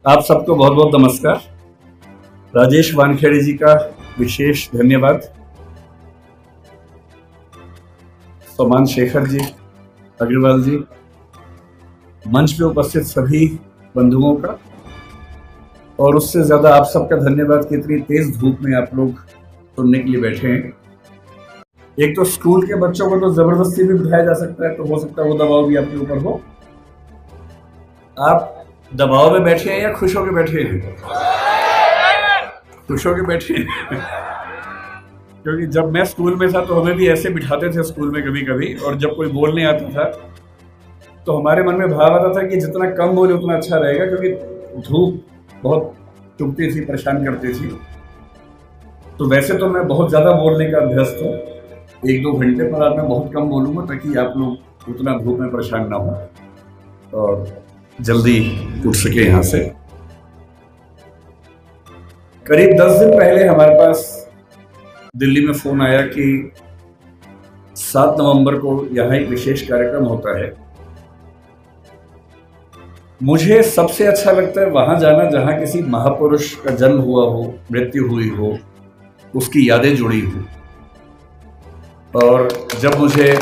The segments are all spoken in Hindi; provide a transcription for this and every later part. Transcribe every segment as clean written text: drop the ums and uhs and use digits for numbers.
आप सबको बहुत बहुत नमस्कार। राजेश वानखेड़े जी का विशेष धन्यवाद। सोमान शेखर जी, अग्रवाल जी, मंच पे उपस्थित सभी बंधुओं का, और उससे ज्यादा आप सबका धन्यवाद कि इतनी तेज धूप में आप लोग सुनने के लिए बैठे हैं। एक तो स्कूल के बच्चों को तो जबरदस्ती भी बिठाया जा सकता है, तो हो सकता है वो दबाव भी आपके ऊपर हो। आप दबाव में बैठे हैं या खुश होकर बैठे हैं? खुश होकर बैठे हैं क्योंकि जब मैं स्कूल में था तो हमें भी ऐसे बिठाते थे स्कूल में कभी कभी, और जब कोई बोलने आता था तो हमारे मन में भाव आता था कि जितना कम बोले उतना अच्छा रहेगा, क्योंकि धूप बहुत चुभती थी, परेशान करती थी। तो वैसे तो मैं बहुत ज्यादा बोलने का अभ्यस्त हूँ, 1-2 घंटे पर आज मैं बहुत कम बोलूंगा ताकि आप लोग उतना धूप में परेशान ना हो और जल्दी उठ सके यहां से। करीब 10 दिन पहले हमारे पास दिल्ली में फोन आया कि 7 नवंबर को यहाँ एक विशेष कार्यक्रम होता है। मुझे सबसे अच्छा लगता है वहां जाना जहां किसी महापुरुष का जन्म हुआ हो, मृत्यु हुई हो, उसकी यादें जुड़ी हो। और जब मुझे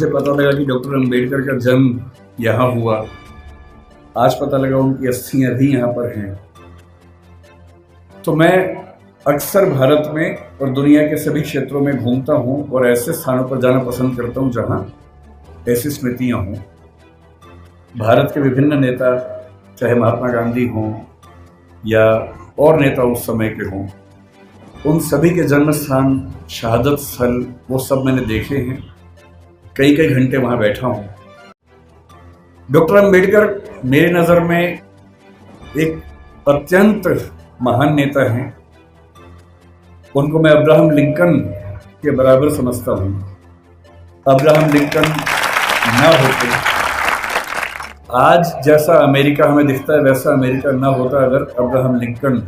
पता लगा कि डॉक्टर अंबेडकर का जन्म यहाँ हुआ, आज पता लगा उनकी अस्थियां भी यहाँ पर हैं, तो मैं अक्सर भारत में और दुनिया के सभी क्षेत्रों में घूमता हूँ और ऐसे स्थानों पर जाना पसंद करता हूँ जहाँ ऐसी स्मृतियाँ हों। भारत के विभिन्न नेता, चाहे महात्मा गांधी हों या और नेता उस समय के हों, उन सभी के जन्म स्थान, शहादत स्थल, वो सब मैंने देखे हैं। कई घंटे वहां बैठा हूं। डॉक्टर अंबेडकर मेरी नजर में एक अत्यंत महान नेता हैं। उनको मैं अब्राहम लिंकन के बराबर समझता हूं। अब्राहम लिंकन ना होते, आज जैसा अमेरिका हमें दिखता है वैसा अमेरिका ना होता अगर अब्राहम लिंकन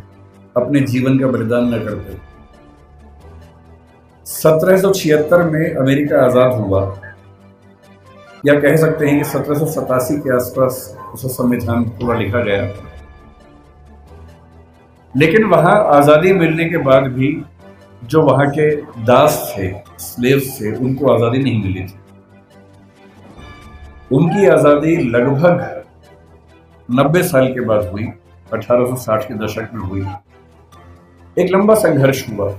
अपने जीवन का बलिदान न करते। 1776 में अमेरिका आजाद हुआ, या कह सकते हैं कि 1787 के आसपास उसका संविधान पूरा लिखा गया। लेकिन वहां आजादी मिलने के बाद भी जो वहां के दास थे, स्लेव्स थे, उनको आजादी नहीं मिली थी। उनकी आजादी लगभग 90 साल के बाद हुई, 1860 के दशक में हुई। एक लंबा संघर्ष हुआ,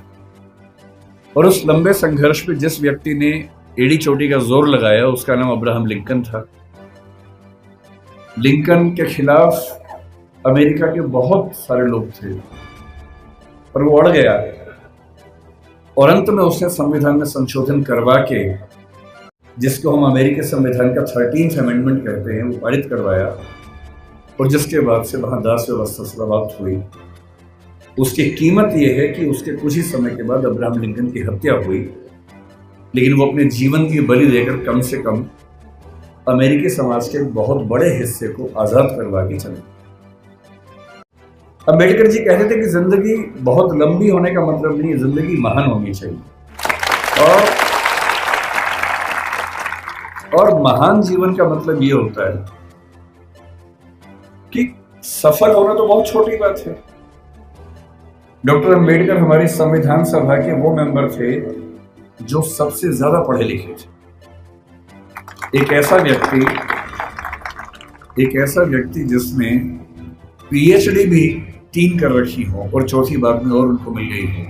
और उस लंबे संघर्ष में जिस व्यक्ति ने एड़ी चोटी का जोर लगाया उसका नाम अब्राहम लिंकन था। लिंकन के खिलाफ अमेरिका के बहुत सारे लोग थे, पर वो अड़ गया, और अंत में उसने संविधान में संशोधन करवा के, जिसको हम अमेरिकी संविधान का 13th अमेंडमेंट कहते हैं, वो पारित करवाया। और जिसके बाद से वहां दास व्यवस्था समाप्त हुई। उसकी कीमत यह है कि उसके कुछ ही समय के बाद अब्राहम लिंकन की हत्या हुई, लेकिन वो अपने जीवन की बलि देकर कम से कम अमेरिकी समाज के बहुत बड़े हिस्से को आजाद करवा के चले। अंबेडकर जी कहते थे कि जिंदगी बहुत लंबी होने का मतलब नहीं है, जिंदगी महान होनी चाहिए। और महान जीवन का मतलब ये होता है कि सफल होना तो बहुत छोटी बात है। डॉक्टर अंबेडकर हमारी संविधान सभा के वो मेंबर थे जो सबसे ज्यादा पढ़े लिखे थे। एक ऐसा व्यक्ति जिसने पीएचडी भी 3 कर रखी हो और चौथी बार में और उनको मिल गई हो।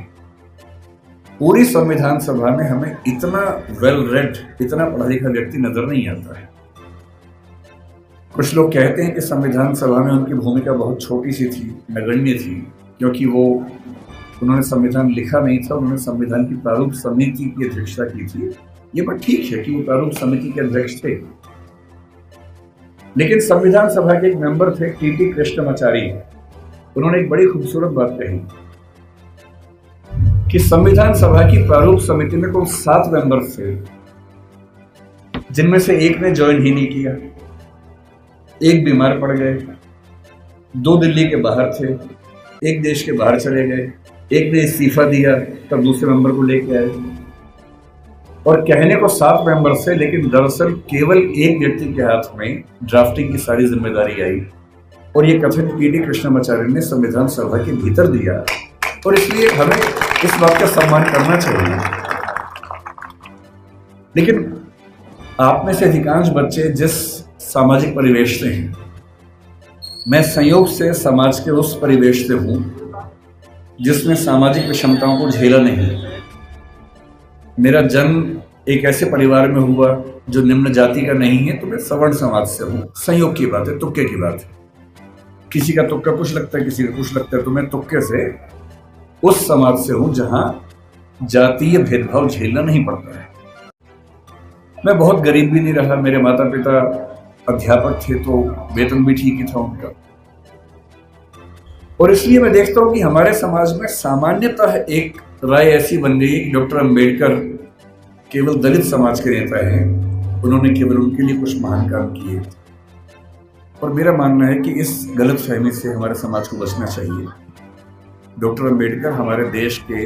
पूरी संविधान सभा में हमें इतना वेल रेड, इतना पढ़ा लिखा व्यक्ति नजर नहीं आता है। कुछ लोग कहते हैं कि संविधान सभा में उनकी भूमिका बहुत छोटी सी थी, नगण्य थी, क्योंकि उन्होंने संविधान लिखा नहीं था, उन्होंने संविधान की प्रारूप समिति की अध्यक्षता की थी। ये बात ठीक है कि वो प्रारूप समिति के अध्यक्ष थे, लेकिन संविधान सभा के एक मेंबर थे टीटी कृष्णमाचारी। उन्होंने एक बड़ी खूबसूरत बात कही कि संविधान सभा की प्रारूप समिति में कुल 7 मेंबर थे, जिनमें से एक ने ज्वाइन ही नहीं किया, एक बीमार पड़ गए, 2 दिल्ली के बाहर थे, एक देश के बाहर चले गए, एक ने इस्तीफा दिया, तब दूसरे मेंबर को लेके आए। और कहने को 7 मेंबर से, लेकिन दरअसल केवल एक व्यक्ति के हाथ में ड्राफ्टिंग की सारी जिम्मेदारी आई और ये कथन पीडी कृष्णमाचार्य ने संविधान सभा के भीतर दिया, और इसलिए हमें इस बात का सम्मान करना चाहिए। लेकिन आप में से अधिकांश बच्चे जिस सामाजिक परिवेश से हैं, मैं संयोग से समाज के उस परिवेश से हूं जिसमें सामाजिक विषमताओं को झेला नहीं। मेरा जन्म एक ऐसे परिवार में हुआ जो निम्न जाति का नहीं है, तो मैं सवर्ण समाज से हूं। संयोग की बात है, तुक्के की बात है। किसी का तुक्का कुछ लगता है, किसी का कुछ लगता है, तो मैं तुक्के से उस समाज से हूं जहां जातीय भेदभाव झेलना नहीं पड़ता है। मैं बहुत गरीब भी नहीं रहा, मेरे माता पिता अध्यापक थे तो वेतन भी ठीक ही था उनका, और इसलिए मैं देखता हूं कि हमारे समाज में सामान्यतः एक राय ऐसी बन गई कि डॉक्टर अंबेडकर केवल दलित समाज के नेता हैं, उन्होंने केवल उनके लिए कुछ महान काम किए। और मेरा मानना है कि इस गलतफहमी से हमारे समाज को बचना चाहिए। डॉक्टर अंबेडकर हमारे देश के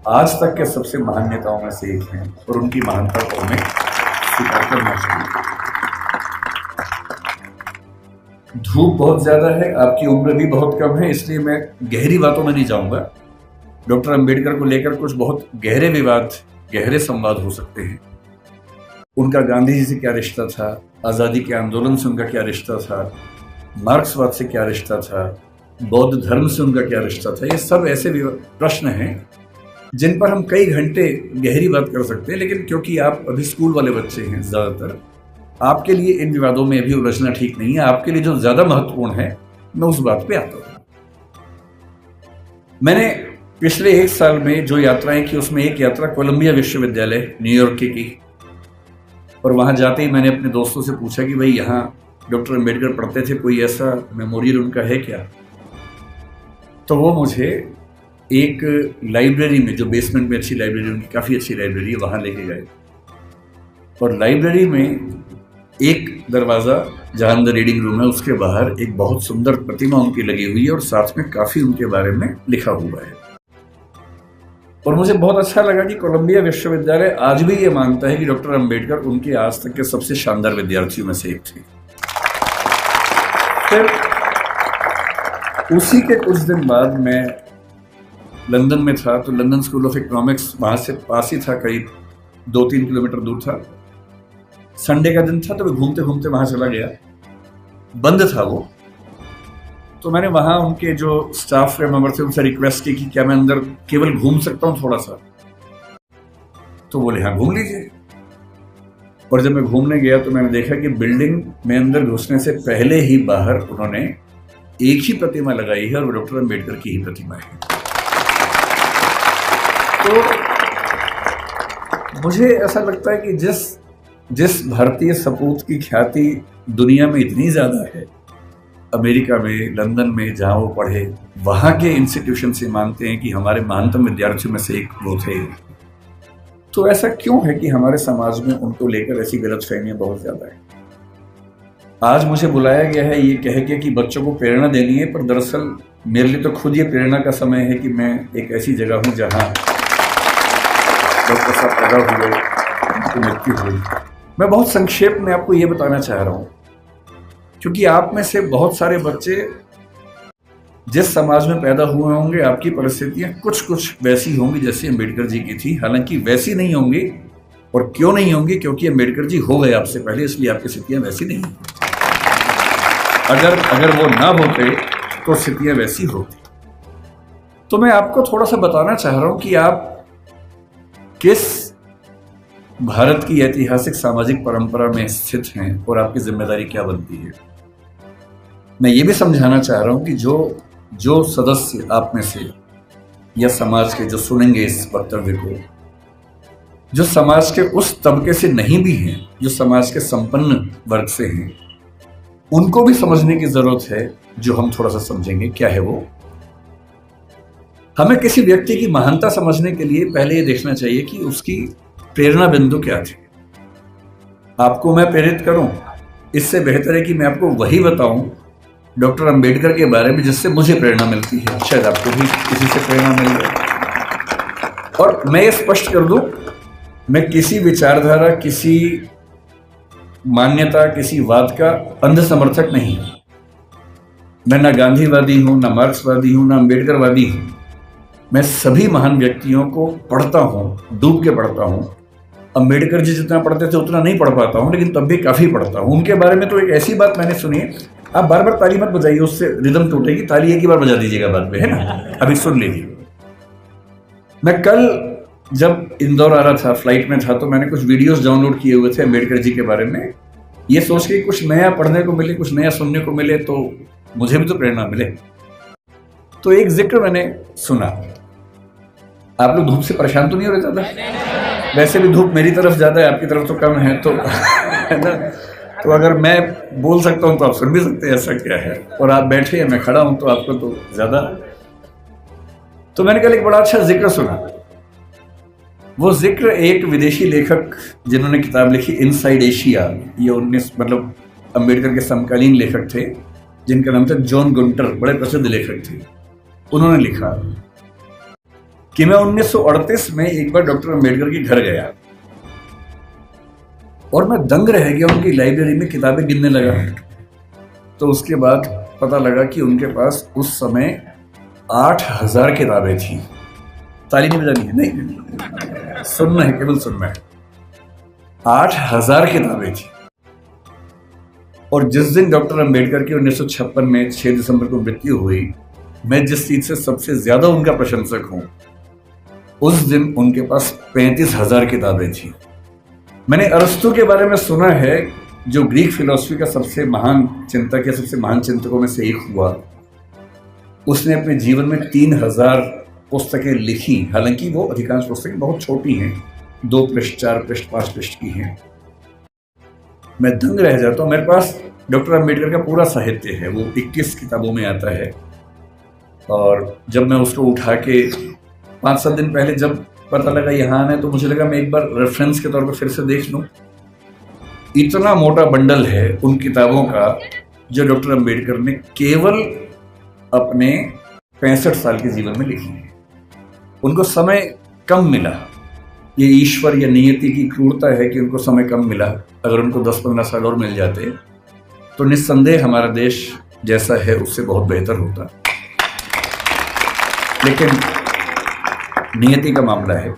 आज तक के सबसे महान नेताओं में से एक हैं और उनकी महानता को हमें स्वीकार करना चाहिए। धूप बहुत ज्यादा है, आपकी उम्र भी बहुत कम है, इसलिए मैं गहरी बातों में नहीं जाऊंगा। डॉक्टर अंबेडकर को लेकर कुछ बहुत गहरे विवाद, गहरे संवाद हो सकते हैं। उनका गांधी जी से क्या रिश्ता था, आजादी के आंदोलन से उनका क्या रिश्ता था, मार्क्सवाद से क्या रिश्ता था, बौद्ध धर्म से उनका क्या रिश्ता था, ये सब ऐसे प्रश्न हैं जिन पर हम कई घंटे गहरी बात कर सकते हैं। लेकिन क्योंकि आप अभी स्कूल वाले बच्चे हैं ज्यादातर, आपके लिए इन विवादों में अभी उलझना ठीक नहीं है। आपके लिए जो ज्यादा महत्वपूर्ण है, मैं उस बात पे आता हूं। मैंने पिछले 1 साल में जो यात्राएं की, उसमें एक यात्रा कोलंबिया विश्वविद्यालय न्यूयॉर्क की, और वहां जाते ही मैंने अपने दोस्तों से पूछा कि भाई यहाँ डॉक्टर अंबेडकर पढ़ते थे, कोई ऐसा मेमोरियल उनका है क्या? तो वो मुझे एक लाइब्रेरी में, जो बेसमेंट में अच्छी लाइब्रेरी, उनकी काफ़ी अच्छी लाइब्रेरी है, वहाँ लेके गए। और लाइब्रेरी में एक दरवाज़ा जहाँ अंदर रीडिंग रूम है, उसके बाहर एक बहुत सुंदर प्रतिमा उनकी लगी हुई है और साथ में काफ़ी उनके बारे में लिखा हुआ है। और मुझे बहुत अच्छा लगा कि कोलंबिया विश्वविद्यालय आज भी ये मानता है कि डॉक्टर अंबेडकर उनके आज तक के सबसे शानदार विद्यार्थियों में से एक थे। फिर उसी के कुछ दिन बाद मैं लंदन में था, तो लंदन स्कूल ऑफ इकोनॉमिक्स वहाँ से पास ही था, करीब 2-3 किलोमीटर दूर था। संडे का दिन था, तो मैं घूमते घूमते वहाँ चला गया। बंद था वो, तो मैंने वहाँ उनके जो स्टाफ के मेंबर थे उनसे रिक्वेस्ट की कि क्या मैं अंदर केवल घूम सकता हूँ थोड़ा सा? तो बोले हाँ घूम लीजिए। और जब मैं घूमने गया तो मैंने देखा कि बिल्डिंग में अंदर घुसने से पहले ही बाहर उन्होंने एक ही प्रतिमा लगाई है और वो डॉक्टर अंबेडकर की ही प्रतिमा है। तो मुझे ऐसा लगता है कि जिस भारतीय सपूत की ख्याति दुनिया में इतनी ज्यादा है, अमेरिका में, लंदन में जहां वो पढ़े, वहां के इंस्टीट्यूशन से मानते हैं कि हमारे महानतम विद्यार्थियों में से एक वो थे। तो ऐसा क्यों है कि हमारे समाज में उनको लेकर ऐसी गलतफहमियां बहुत ज्यादा है? आज मुझे बुलाया गया है ये कह के कि बच्चों को प्रेरणा देनी है, पर दरअसल मेरे लिए तो खुद ये प्रेरणा का समय है कि मैं एक ऐसी जगह हूं जहां डॉक्टर साहब पैदा हुए, उनकी मृत्यु हुई। मैं बहुत संक्षेप में आपको ये बताना चाह रहा हूं, क्योंकि आप में से बहुत सारे बच्चे जिस समाज में पैदा हुए होंगे, आपकी परिस्थितियां कुछ कुछ वैसी होंगी जैसे अम्बेडकर जी की थी। हालांकि वैसी नहीं होंगी, और क्यों नहीं होंगी? क्योंकि अम्बेडकर जी हो गए आपसे पहले, इसलिए आपकी स्थितियां वैसी नहीं। अगर वो ना होते तो स्थितियां वैसी होती। तो मैं आपको थोड़ा सा बताना चाह रहा हूं कि आप किस भारत की ऐतिहासिक सामाजिक परंपरा में स्थित हैं और आपकी जिम्मेदारी क्या बनती है। मैं ये भी समझाना चाह रहा हूं कि जो सदस्य आप में से या समाज के जो सुनेंगे इस वक्तव्य को, जो समाज के उस तबके से नहीं भी हैं, जो समाज के संपन्न वर्ग से हैं, उनको भी समझने की जरूरत है। जो हम थोड़ा सा समझेंगे क्या है वो। हमें किसी व्यक्ति की महानता समझने के लिए पहले ये देखना चाहिए कि उसकी प्रेरणा बिंदु क्या थे। आपको मैं प्रेरित करूं, इससे बेहतर है कि मैं आपको वही बताऊं डॉक्टर अंबेडकर के बारे में जिससे मुझे प्रेरणा मिलती है। शायद आपको भी किसी से प्रेरणा मिल जाए। और मैं ये स्पष्ट कर दूं, मैं किसी विचारधारा, किसी मान्यता, किसी वाद का अंध समर्थक नहीं हूं। मैं ना गांधीवादी हूं, ना मार्क्सवादी हूं, ना अम्बेडकरवादी हूं। मैं सभी महान व्यक्तियों को पढ़ता हूं, डूब के पढ़ता हूं। अम्बेडकर जी जितना पढ़ते थे उतना नहीं पढ़ पाता हूं, लेकिन तब भी काफी पढ़ता हूं। उनके बारे में तो एक ऐसी बात मैंने सुनी है, आप बार बार ताली मत बजाइए, उससे रिदम टूटेगी। ताली एक ही बार बजा दीजिएगा बाद में, है ना। अभी सुन लीजिए। मैं कल जब इंदौर आ रहा था, फ्लाइट में था, तो मैंने कुछ वीडियोस डाउनलोड किए हुए थे अम्बेडकर जी के बारे में, ये सोच के कुछ नया पढ़ने को मिले, कुछ नया सुनने को मिले, तो मुझे भी तो प्रेरणा मिले। तो एक जिक्र मैंने सुना। आप लोग धूप से परेशान तो नहीं हो रहे ज्यादा? वैसे भी धूप मेरी तरफ ज्यादा है, आपकी तरफ तो कम है, तो है ना। तो अगर मैं बोल सकता हूं तो आप सुन भी सकते हैं, ऐसा क्या है। और आप बैठे हैं, मैं खड़ा हूं, तो आपको तो ज्यादा। तो मैंने कल एक बड़ा अच्छा जिक्र सुना। वो जिक्र एक विदेशी लेखक जिन्होंने किताब लिखी इनसाइड एशिया, ये 19 मतलब अम्बेडकर के समकालीन लेखक थे, जिनका नाम था जॉन गुंटर, बड़े प्रसिद्ध लेखक थे। उन्होंने लिखा कि मैं 1938 में एक बार डॉक्टर अम्बेडकर के घर गया और मैं दंग रह गया। उनकी लाइब्रेरी में किताबें गिनने लगा, तो उसके बाद पता लगा कि उनके पास उस समय 8000 किताबें थी। ताली नहीं बजानी है, नहीं, सुनना है, केवल सुनना है। 8000 किताबें थी। और जिस दिन डॉक्टर अम्बेडकर की 1956 में 6 दिसंबर को मृत्यु हुई, मैं जिस चीज से सबसे ज्यादा उनका प्रशंसक हूं, उस दिन उनके पास 35,000 किताबें थी। मैंने अरस्तु के बारे में सुना है, जो ग्रीक फिलॉसफी का सबसे महान चिंतक या सबसे महान चिंतकों में से एक हुआ। उसने अपने जीवन में 3000 पुस्तकें लिखी। हालांकि वो अधिकांश पुस्तकें बहुत छोटी हैं, 2 पृष्ठ, 4 पृष्ठ, 5 पृष्ठ की हैं। मैं दंग रह जाता हूँ। मेरे पास डॉक्टर अम्बेडकर का पूरा साहित्य है, वो 21 किताबों में आता है। और जब मैं उसको उठा के 5-7 दिन पहले जब पता लगा यहाँ आना है, तो मुझे लगा मैं एक बार रेफरेंस के तौर पर फिर से देख लूँ। इतना मोटा बंडल है उन किताबों का जो डॉक्टर अम्बेडकर ने केवल अपने 65 साल के जीवन में लिखी है। उनको समय कम मिला। ये ईश्वर या नियति की क्रूरता है कि उनको समय कम मिला। अगर उनको 10-15 साल और मिल जाते तो निस्संदेह हमारा देश जैसा है उससे बहुत बेहतर होता। लेकिन नियति का मामला है।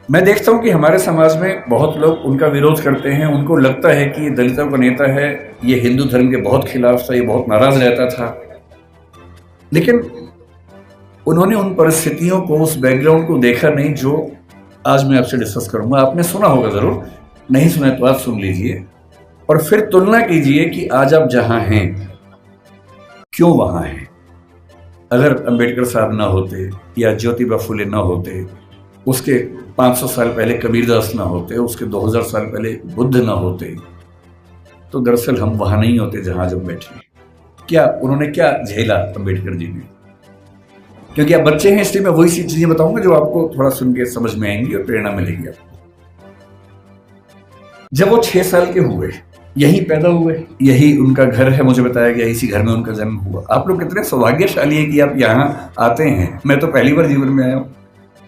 मैं देखता हूं कि हमारे समाज में बहुत लोग उनका विरोध करते हैं। उनको लगता है कि ये दलितों का नेता है, ये हिंदू धर्म के बहुत खिलाफ था, ये बहुत नाराज रहता था। लेकिन उन्होंने उन परिस्थितियों को, उस बैकग्राउंड को देखा नहीं जो आज मैं आपसे डिस्कस करूंगा। आपने सुना होगा जरूर, नहीं सुना तो आप सुन लीजिए और फिर तुलना कीजिए कि आज आप जहां हैं क्यों वहां हैं। अगर अंबेडकर साहब ना होते या ज्योतिबा फुले ना होते, उसके 500 साल पहले कबीरदास ना होते, उसके 2000 साल पहले बुद्ध ना होते, तो दरअसल हम वहां नहीं होते जहां जब बैठे। क्या उन्होंने क्या झेला अंबेडकर जी ने? क्योंकि आप बच्चे हैं इसलिए मैं वही सी चीजें बताऊंगा जो आपको थोड़ा सुन के समझ में आएंगी और प्रेरणा मिलेगी आपको। जब वो 6 साल के हुए, यहीं पैदा हुए, यही उनका घर है, मुझे बताया गया इसी घर में उनका जन्म हुआ। आप लोग कितने सौभाग्यशाली हैं कि आप यहाँ आते हैं। मैं तो पहली बार जीवन में आया हूँ।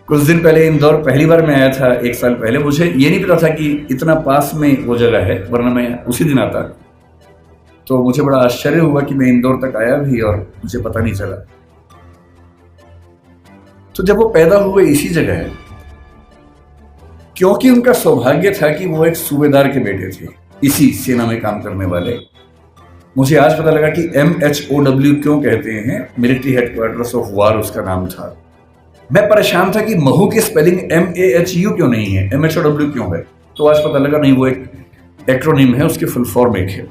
कुछ दिन पहले इंदौर पहली बार मैं आया था, 1 साल पहले। मुझे ये नहीं पता था कि इतना पास में वो जगह है, वरना मैं उसी दिन आता। तो मुझे बड़ा आश्चर्य हुआ कि मैं इंदौर तक आया भी और मुझे पता नहीं चला। तो जब वो पैदा हुए इसी जगह है, क्योंकि उनका सौभाग्य था कि वो एक सूबेदार के बेटे थे, इसी सेना में काम करने वाले। मुझे आज पता लगा कि MHOW क्यों कहते हैं, मिलिट्री हेडक्वार्टर्स ऑफ वार उसका नाम था। मैं परेशान था कि महू की स्पेलिंग MAHU क्यों नहीं है, MHOW क्यों है। तो आज पता लगा नहीं, वो एक एक्रोनिम है, उसकी फुल फॉर्म एक है।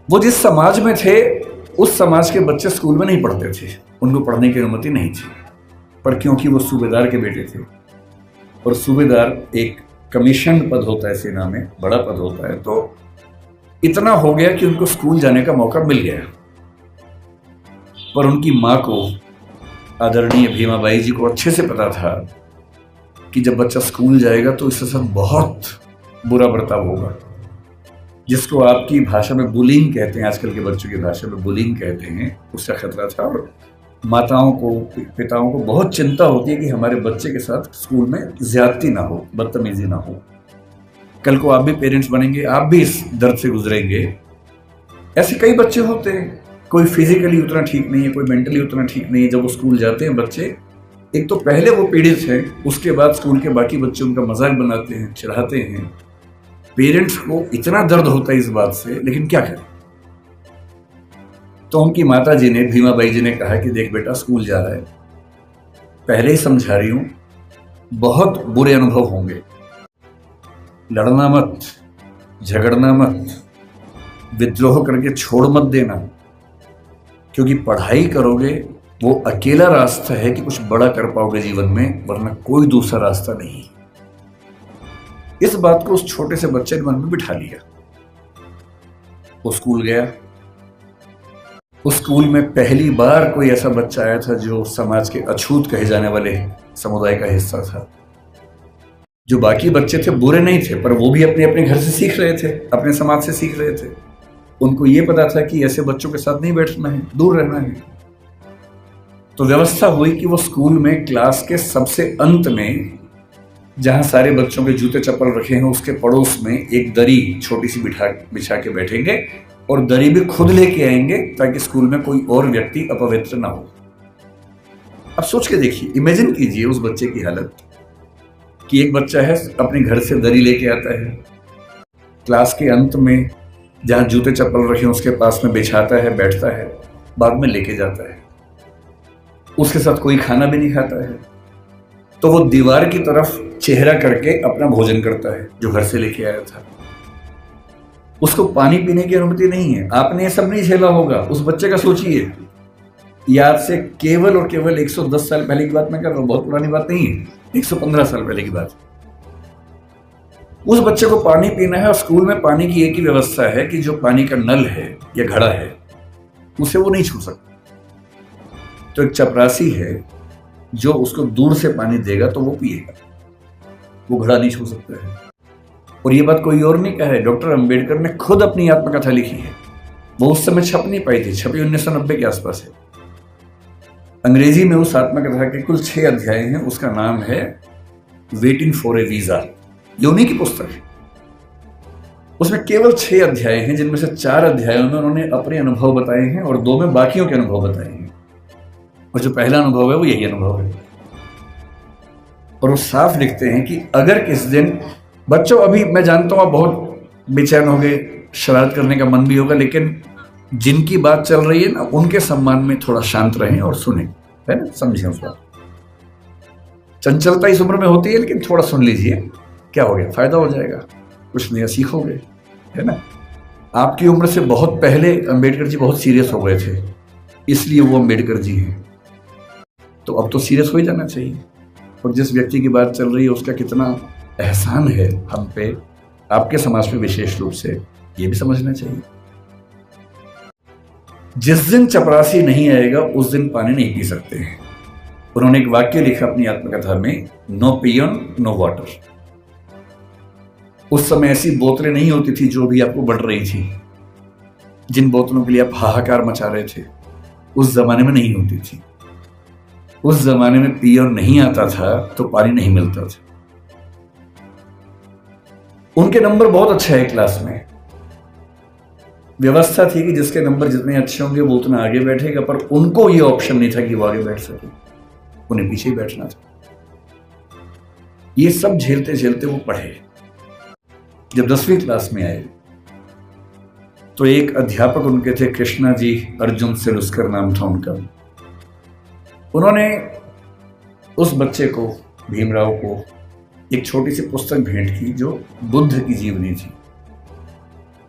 वो जिस समाज में थे उस समाज के बच्चे स्कूल में नहीं पढ़ते थे, उनको पढ़ने की अनुमति नहीं थी। पर क्योंकि वो सूबेदार के बेटे थे, और सूबेदार एक कमीशन पद होता है सेना में, बड़ा पद होता है, तो इतना हो गया कि उनको स्कूल जाने का मौका मिल गया। पर उनकी माँ को, आदरणीय भीमाबाई जी को अच्छे से पता था कि जब बच्चा स्कूल जाएगा तो इसके साथ बहुत बुरा बर्ताव होगा, जिसको आपकी भाषा में बुलिंग कहते हैं, आजकल के बच्चों की भाषा में बुलिंग कहते हैं, उसका खतरा था। और माताओं को, पिताओं को बहुत चिंता होती है कि हमारे बच्चे के साथ स्कूल में ज्यादती ना हो, बदतमीजी ना हो। कल को आप भी पेरेंट्स बनेंगे, आप भी इस दर्द से गुजरेंगे। ऐसे कई बच्चे होते हैं, कोई फिजिकली उतना ठीक नहीं है, कोई मेंटली उतना ठीक नहीं है। जब वो स्कूल जाते हैं बच्चे, एक तो पहले वो पीड़ित हैं, उसके बाद स्कूल के बाकी बच्चे उनका मजाक बनाते हैं, चिढ़ाते हैं। पेरेंट्स को इतना दर्द होता है इस बात से, लेकिन क्या करें। तो उनकी माता जी ने, भीमाबाई जी ने कहा कि देख बेटा, स्कूल जा रहा है, पहले ही समझा रही हूं, बहुत बुरे अनुभव होंगे। लड़ना मत, झगड़ना मत, विद्रोह करके छोड़ मत देना, क्योंकि पढ़ाई करोगे वो अकेला रास्ता है कि कुछ बड़ा कर पाओगे जीवन में, वरना कोई दूसरा रास्ता नहीं। इस बात को उस छोटे से बच्चे ने मन में बिठा लिया। वो स्कूल गया। उस स्कूल में पहली बार कोई ऐसा बच्चा आया था जो समाज के अछूत कहे जाने वाले समुदाय का हिस्सा था। जो बाकी बच्चे थे बुरे नहीं थे, पर वो भी अपने अपने घर से सीख रहे थे, अपने समाज से सीख रहे थे। उनको ये पता था कि ऐसे बच्चों के साथ नहीं बैठना है, दूर रहना है। तो व्यवस्था हुई कि वो स्कूल में क्लास के सबसे अंत में, जहां सारे बच्चों के जूते चप्पल रखे हैं, उसके पड़ोस में एक दरी छोटी सी बिछा के बैठेंगे और दरी भी खुद लेके आएंगे, ताकि स्कूल में कोई और व्यक्ति अपवित्र ना हो। अब सोच के देखिए, इमेजिन कीजिए उस बच्चे की हालत कि एक बच्चा है, अपने घर से दरी लेके आता है, क्लास के अंत में जहां जूते चप्पल रखे हैं उसके पास में बिछाता है, बैठता है, बाद में लेके जाता है। उसके साथ कोई खाना भी नहीं खाता है, तो वो दीवार की तरफ चेहरा करके अपना भोजन करता है जो घर से लेके आया था। उसको पानी पीने की अनुमति नहीं है। आपने ये सब नहीं झेला होगा। उस बच्चे का सोचिए, याद से केवल और केवल 110 साल पहले की बात मैं कर रहा हूं, बहुत पुरानी बात नहीं है, 115 साल पहले की बात। उस बच्चे को पानी पीना है और स्कूल में पानी की एक ही व्यवस्था है कि जो पानी का नल है या घड़ा है उसे वो नहीं छू सकता। तो एक चपरासी है जो उसको दूर से पानी देगा तो वो पिएगा, वो घड़ा नहीं छू सकता है। और ये बात कोई और नहीं कहा है, डॉक्टर अंबेडकर ने खुद अपनी आत्मकथा लिखी है। वो उस समय छप नहीं पाई थी, छपी 1990 के आसपास है। अंग्रेजी में उस आत्मकथा के कुल 6 अध्याय हैं। उसका नाम है वेटिंग फॉर ए वीजा। ये उन्हीं की पुस्तक है। उसमें केवल 6 अध्याय हैं, जिनमें से 4 अध्यायों में उन्होंने अपने अनुभव बताए हैं और 2 में बाकियों के अनुभव बताए हैं। और जो पहला अनुभव है वो यही अनुभव है। और वो साफ लिखते हैं कि अगर किस दिन, बच्चों अभी मैं जानता हूं आप बहुत बेचैन हो गए, शरारत करने का मन भी होगा, लेकिन जिनकी बात चल रही है ना, उनके सम्मान में थोड़ा शांत रहें और सुने, है ना, समझें उस बात। चंचलता इस उम्र में होती है, लेकिन थोड़ा सुन लीजिए, क्या हो गया, फायदा हो जाएगा, कुछ नया सीखोगे, है ना। आपकी उम्र से बहुत पहले अंबेडकर जी बहुत सीरियस हो गए थे, इसलिए वो अंबेडकर जी हैं। तो अब तो सीरियस हो ही जाना चाहिए। और जिस व्यक्ति की बात चल रही है उसका कितना एहसान है हम पे, आपके समाज पे विशेष रूप से, ये भी समझना चाहिए। जिस दिन चपरासी नहीं आएगा उस दिन पानी नहीं पी सकते हैं। उन्होंने एक वाक्य लिखा अपनी आत्मकथा में, नो पियन नो वाटर। उस समय ऐसी बोतलें नहीं होती थी जो भी आपको बढ़ रही थी, जिन बोतलों के लिए आप हाहाकार मचा रहे थे, उस जमाने में नहीं होती थी। उस जमाने में पियर नहीं आता था तो पानी नहीं मिलता था। उनके नंबर बहुत अच्छे हैं क्लास में। व्यवस्था थी कि जिसके नंबर जितने अच्छे होंगे वो उतना आगे बैठेगा, पर उनको ये ऑप्शन नहीं था कि वो आगे बैठ सके, उन्हें पीछे ही बैठना था। ये सब झेलते झेलते वो पढ़े। जब 10वीं क्लास में आए तो एक अध्यापक उनके थे, कृष्णा जी अर्जुन सेलुस्कर नाम था उनका। उन्होंने उस बच्चे को, भीमराव को, एक छोटी सी पुस्तक भेंट की जो बुद्ध की जीवनी थी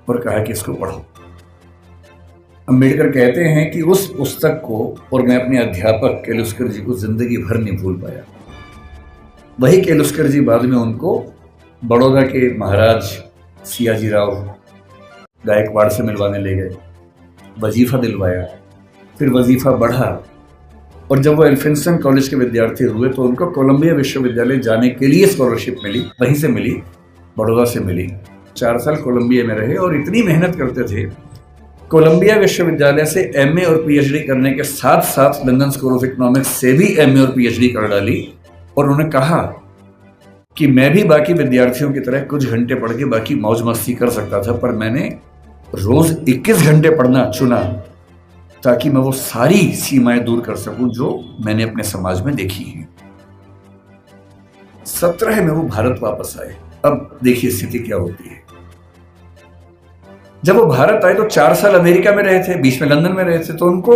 और कहा कि इसको पढ़ो। अंबेडकर कहते हैं कि उस पुस्तक को और मैं अपने अध्यापक केलुस्कर जी को जिंदगी भर नहीं भूल पाया। वही केलुस्कर जी बाद में उनको बड़ौदा के महाराज सियाजी राव गायकवाड़ से मिलवाने ले गए, वजीफा दिलवाया, फिर वजीफा बढ़ा, और जब वो एल्फिंस्टन कॉलेज के विद्यार्थी हुए तो उनको कोलंबिया विश्वविद्यालय जाने के लिए स्कॉलरशिप मिली, वहीं से मिली, बड़ौदा से मिली। 4 साल कोलंबिया में रहे और इतनी मेहनत करते थे कोलंबिया विश्वविद्यालय से एमए और पीएचडी करने के साथ साथ लंदन स्कूल ऑफ इकोनॉमिक्स से भी एमए और पीएचडी कर डाली। और उन्होंने कहा कि मैं भी बाकी विद्यार्थियों की तरह कुछ घंटे पढ़ के बाकी मौज मस्ती कर सकता था, पर मैंने रोज 21 घंटे पढ़ना चुना ताकि मैं वो सारी सीमाएं दूर कर सकूं जो मैंने अपने समाज में देखी हैं। 17 में वो भारत वापस आए। अब देखिए स्थिति क्या होती है। जब वो भारत आए तो 4 साल अमेरिका में रहे थे, बीच में लंदन में रहे थे, तो उनको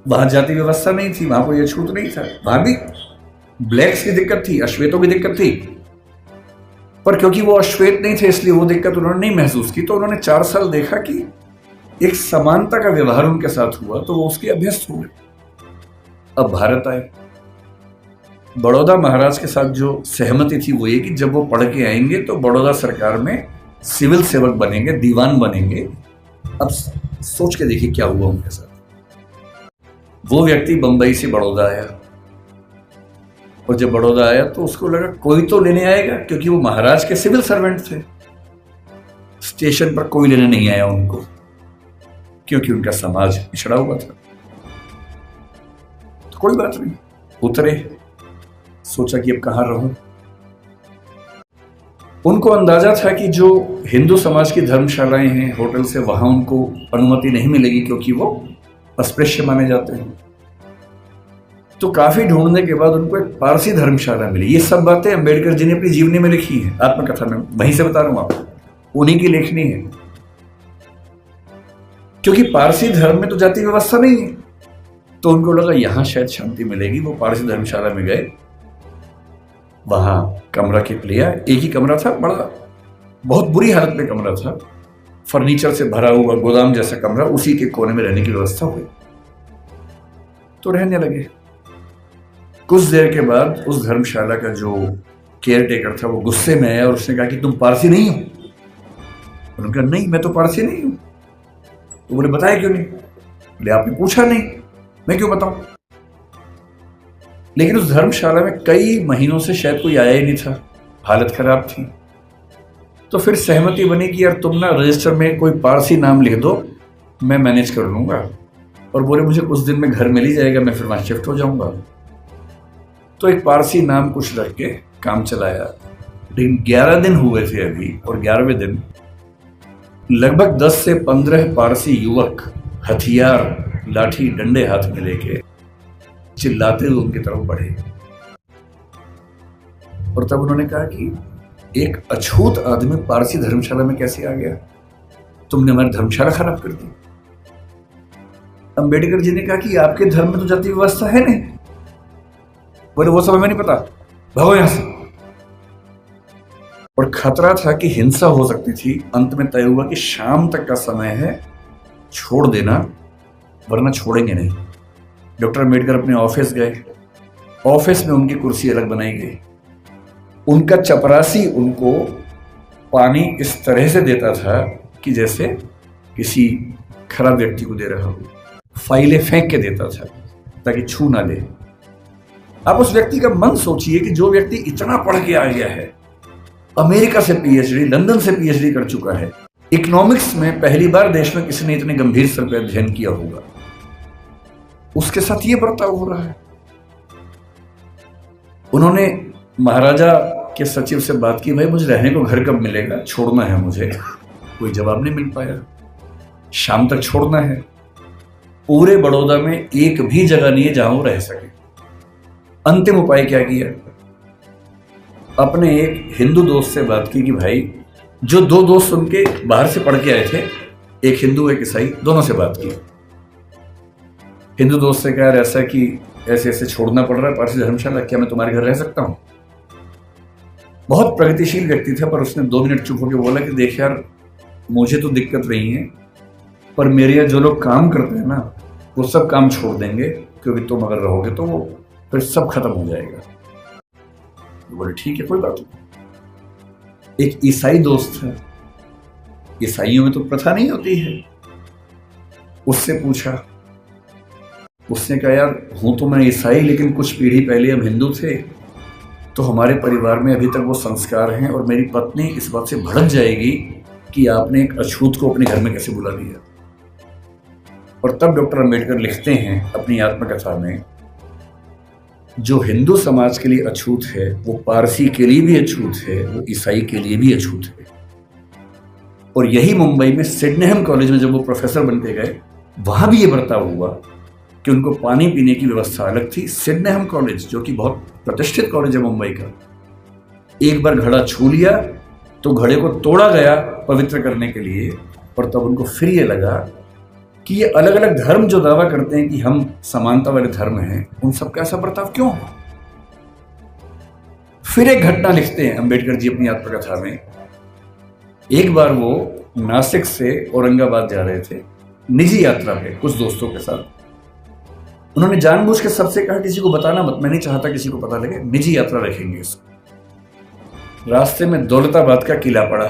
वहां जाति व्यवस्था नहीं थी, वहां कोई छूट नहीं था। वहां भी ब्लैक्स की दिक्कत थी, अश्वेतों की दिक्कत थी, पर क्योंकि वो अश्वेत नहीं थे इसलिए वो दिक्कत उन्होंने नहीं महसूस की। तो उन्होंने 4 साल देखा कि एक समानता का व्यवहार उनके साथ हुआ, तो वो उसके अभ्यस्त हुए। अब भारत आए। बड़ौदा महाराज के साथ जो सहमति थी वो ये कि जब वो पढ़ के आएंगे तो बड़ौदा सरकार में सिविल सेवक बनेंगे, दीवान बनेंगे। अब सोच के देखिए क्या हुआ उनके साथ। वो व्यक्ति बंबई से बड़ौदा आया, और जब बड़ौदा आया तो उसको लगा कोई तो लेने आएगा, क्योंकि वो महाराज के सिविल सर्वेंट थे। स्टेशन पर कोई लेने नहीं आया उनको, क्योंकि उनका समाज पिछड़ा हुआ था। तो कोई बात नहीं, उतरे, सोचा कि अब कहां रहूं। उनको अंदाजा था कि जो हिंदू समाज की धर्मशालाएं हैं, होटल से, वहां उनको अनुमति नहीं मिलेगी, क्योंकि वो अस्पृश्य माने जाते हैं। तो काफी ढूंढने के बाद उनको एक पारसी धर्मशाला मिली। ये सब बातें अंबेडकर जी ने अपनी जीवनी में लिखी है, आत्मकथा में, वहीं से बता रहा हूं आपको, उन्हीं की लेखनी है। क्योंकि पारसी धर्म में तो जाति व्यवस्था नहीं है, तो उनको लगा यहां शायद शांति मिलेगी। वो पारसी धर्मशाला में गए, वहां कमरा किट लिया। एक ही कमरा था, बड़ा बहुत बुरी हालत में कमरा था, फर्नीचर से भरा हुआ गोदाम जैसा कमरा, उसी के कोने में रहने की व्यवस्था हुई। तो रहने लगे। कुछ देर के बाद उस धर्मशाला का जो केयर टेकर था वो गुस्से में आया और उसने कहा कि तुम पारसी नहीं हो। उन्होंने कहा नहीं, मैं तो पारसी नहीं हूं। तो बोले बताया क्यों नहीं? बोले आपने पूछा नहीं, मैं क्यों बताऊं। लेकिन उस धर्मशाला में कई महीनों से शायद कोई आया ही नहीं था, हालत खराब थी। तो फिर सहमति बनी कि यार तुम ना रजिस्टर में कोई पारसी नाम लिख दो, मैं मैनेज कर लूंगा। और बोले मुझे कुछ दिन में घर मिल ही जाएगा, मैं फिर वहां शिफ्ट हो जाऊंगा। तो एक पारसी नाम कुछ रख के काम चलाया। लेकिन 11 दिन हुए थे अभी, और 11वें दिन लगभग 10 से 15 पारसी युवक हथियार, लाठी, डंडे हाथ में लेके चिल्लाते हुए उनकी तरफ बढ़े। और तब उन्होंने कहा कि एक अछूत आदमी पारसी धर्मशाला में कैसे आ गया? तुमने हमारी धर्मशाला खराब कर दी। अंबेडकर जी ने कहा कि आपके धर्म में तो जाति व्यवस्था है नहीं। बोले वो सब हमें नहीं पता, भागो यहां से। और खतरा था कि हिंसा हो सकती थी। अंत में तय हुआ कि शाम तक का समय है, छोड़ देना, वरना छोड़ेंगे नहीं। डॉक्टर अम्बेडकर अपने ऑफिस गए। ऑफिस में उनकी कुर्सी अलग बनाई गई। उनका चपरासी उनको पानी इस तरह से देता था कि जैसे किसी खराब व्यक्ति को दे रहा हो। फाइलें फेंक के देता था ताकि छू ना ले। आप उस व्यक्ति का मन सोचिए कि जो व्यक्ति इतना पढ़ के आ गया है, अमेरिका से पीएचडी, लंदन से पीएचडी कर चुका है, इकोनॉमिक्स में पहली बार देश में किसी ने इतने गंभीर स्तर पर अध्ययन किया होगा, उसके साथ ये बर्ताव हो रहा है। उन्होंने महाराजा के सचिव से बात की, भाई मुझे रहने को घर कब मिलेगा, छोड़ना है मुझे। कोई जवाब नहीं मिल पाया। शाम तक छोड़ना है। पूरे बड़ौदा में एक भी जगह नहीं है जहां वो रह सके। अंतिम उपाय क्या किया? अपने एक हिंदू दोस्त से बात की कि भाई, जो 2 दोस्त उनके बाहर से पढ़ के आए थे, एक हिंदू एक ईसाई, दोनों से बात की। हिंदू दोस्त से कहा ऐसा कि ऐसे ऐसे छोड़ना पड़ रहा है पारसी धर्मशाला, क्या मैं तुम्हारे घर रह सकता हूं? बहुत प्रगतिशील व्यक्ति था, पर उसने 2 मिनट चुप होकर बोला कि देख यार, मुझे तो दिक्कत नहीं है, पर मेरे यहाँ जो लोग काम करते हैं ना, वो सब काम छोड़ देंगे, क्योंकि तुम अगर रहोगे तो वो फिर सब खत्म हो जाएगा। तो बोले ठीक है, कोई बात नहीं। एक ईसाई दोस्त है, ईसाइयों में तो प्रथा नहीं होती है, उससे पूछा। उसने कहा यार, हूं तो मैं ईसाई, लेकिन कुछ पीढ़ी पहले हम हिंदू थे, तो हमारे परिवार में अभी तक वो संस्कार हैं, और मेरी पत्नी इस बात से भड़क जाएगी कि आपने एक अछूत को अपने घर में कैसे बुला लिया। और तब डॉक्टर अंबेडकर लिखते हैं अपनी आत्मकथा में, जो हिंदू समाज के लिए अछूत है वो पारसी के लिए भी अछूत है, वो ईसाई के लिए भी अछूत है। और यही मुंबई में सिडनेहम कॉलेज में जब वो प्रोफेसर बन के गए, वहां भी ये बर्ताव हुआ कि उनको पानी पीने की व्यवस्था अलग थी। सिडनेहम कॉलेज, जो कि बहुत प्रतिष्ठित कॉलेज है मुंबई का, एक बार घड़ा छू लिया तो घड़े को तोड़ा गया पवित्र करने के लिए, और तब उनको फिर ये लगा कि ये अलग अलग धर्म जो दावा करते हैं कि हम समानता वाले धर्म हैं, उन सबका ऐसा बर्ताव क्यों है। फिर एक घटना लिखते हैं अंबेडकर जी अपनी आत्मकथा में। एक बार वो नासिक से औरंगाबाद जा रहे थे निजी यात्रा पे कुछ दोस्तों के साथ। उन्होंने जानबूझ के सबसे कहा किसी को बताना मत, मैं नहीं चाहता किसी को पता लगे, निजी यात्रा रखेंगे इसको। रास्ते में दौलताबाद का किला पड़ा।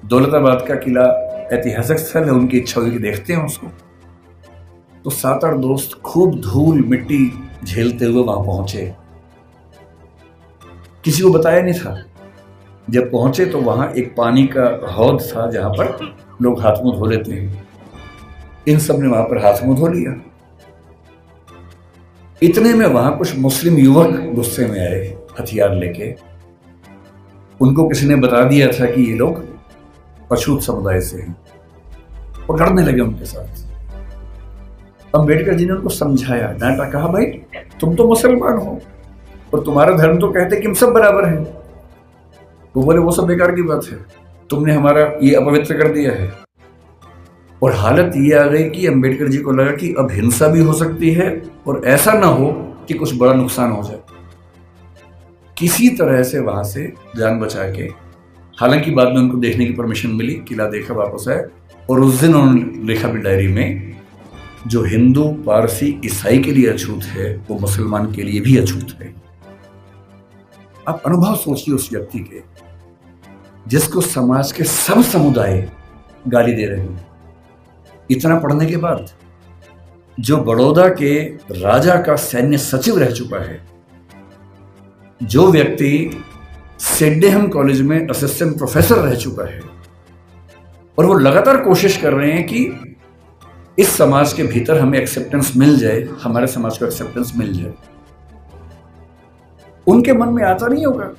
दौलताबाद का किला ऐतिहासिक स्थल है, उनकी इच्छा हुई कि देखते हैं उसको। तो 7-8 दोस्त खूब धूल मिट्टी झेलते हुए वहां पहुंचे। किसी को बताया नहीं था। जब पहुंचे तो वहां एक पानी का हौद था जहां पर लोग हाथ मुंह धो लेते हैं। इन सब ने वहां पर हाथ मुंह धो लिया। इतने में वहां कुछ मुस्लिम युवक गुस्से में आए हथियार लेके। उनको किसी ने बता दिया था कि ये लोग अछूत समुदाय से हैं और लड़ने लगे उनके साथ। अंबेडकर जी ने उनको समझाया, डांटा, कहा भाई तुम तो मुसलमान हो और तुम्हारा धर्म तो कहते कि हम सब बराबर हैं। वो बोले वो सब बेकार की बात है, तुमने हमारा ये अपवित्र कर दिया है। और हालत ये आ गई कि अंबेडकर जी को लगा कि अब हिंसा भी हो सकती है और ऐसा ना हो कि कुछ बड़ा नुकसान हो जाए। किसी तरह से वहां से जान बचा के, हालांकि बाद में उनको देखने की परमिशन मिली, किला देखा, वापस आए। और उस दिन उन्होंने लिखा भी डायरी में, जो हिंदू पारसी ईसाई के लिए अछूत है वो मुसलमान के लिए भी अछूत है। आप अनुभव सोचिए उस व्यक्ति के जिसको समाज के सब समुदाय गाली दे रहे हैं। इतना पढ़ने के बाद, जो बड़ौदा के राजा का सैन्य सचिव रह चुका है, जो व्यक्ति सिडनेहम कॉलेज में असिस्टेंट प्रोफेसर रह चुका है, और वो लगातार कोशिश कर रहे हैं कि इस समाज के भीतर हमें एक्सेप्टेंस मिल जाए, हमारे समाज को एक्सेप्टेंस मिल जाए। उनके मन में आता नहीं होगा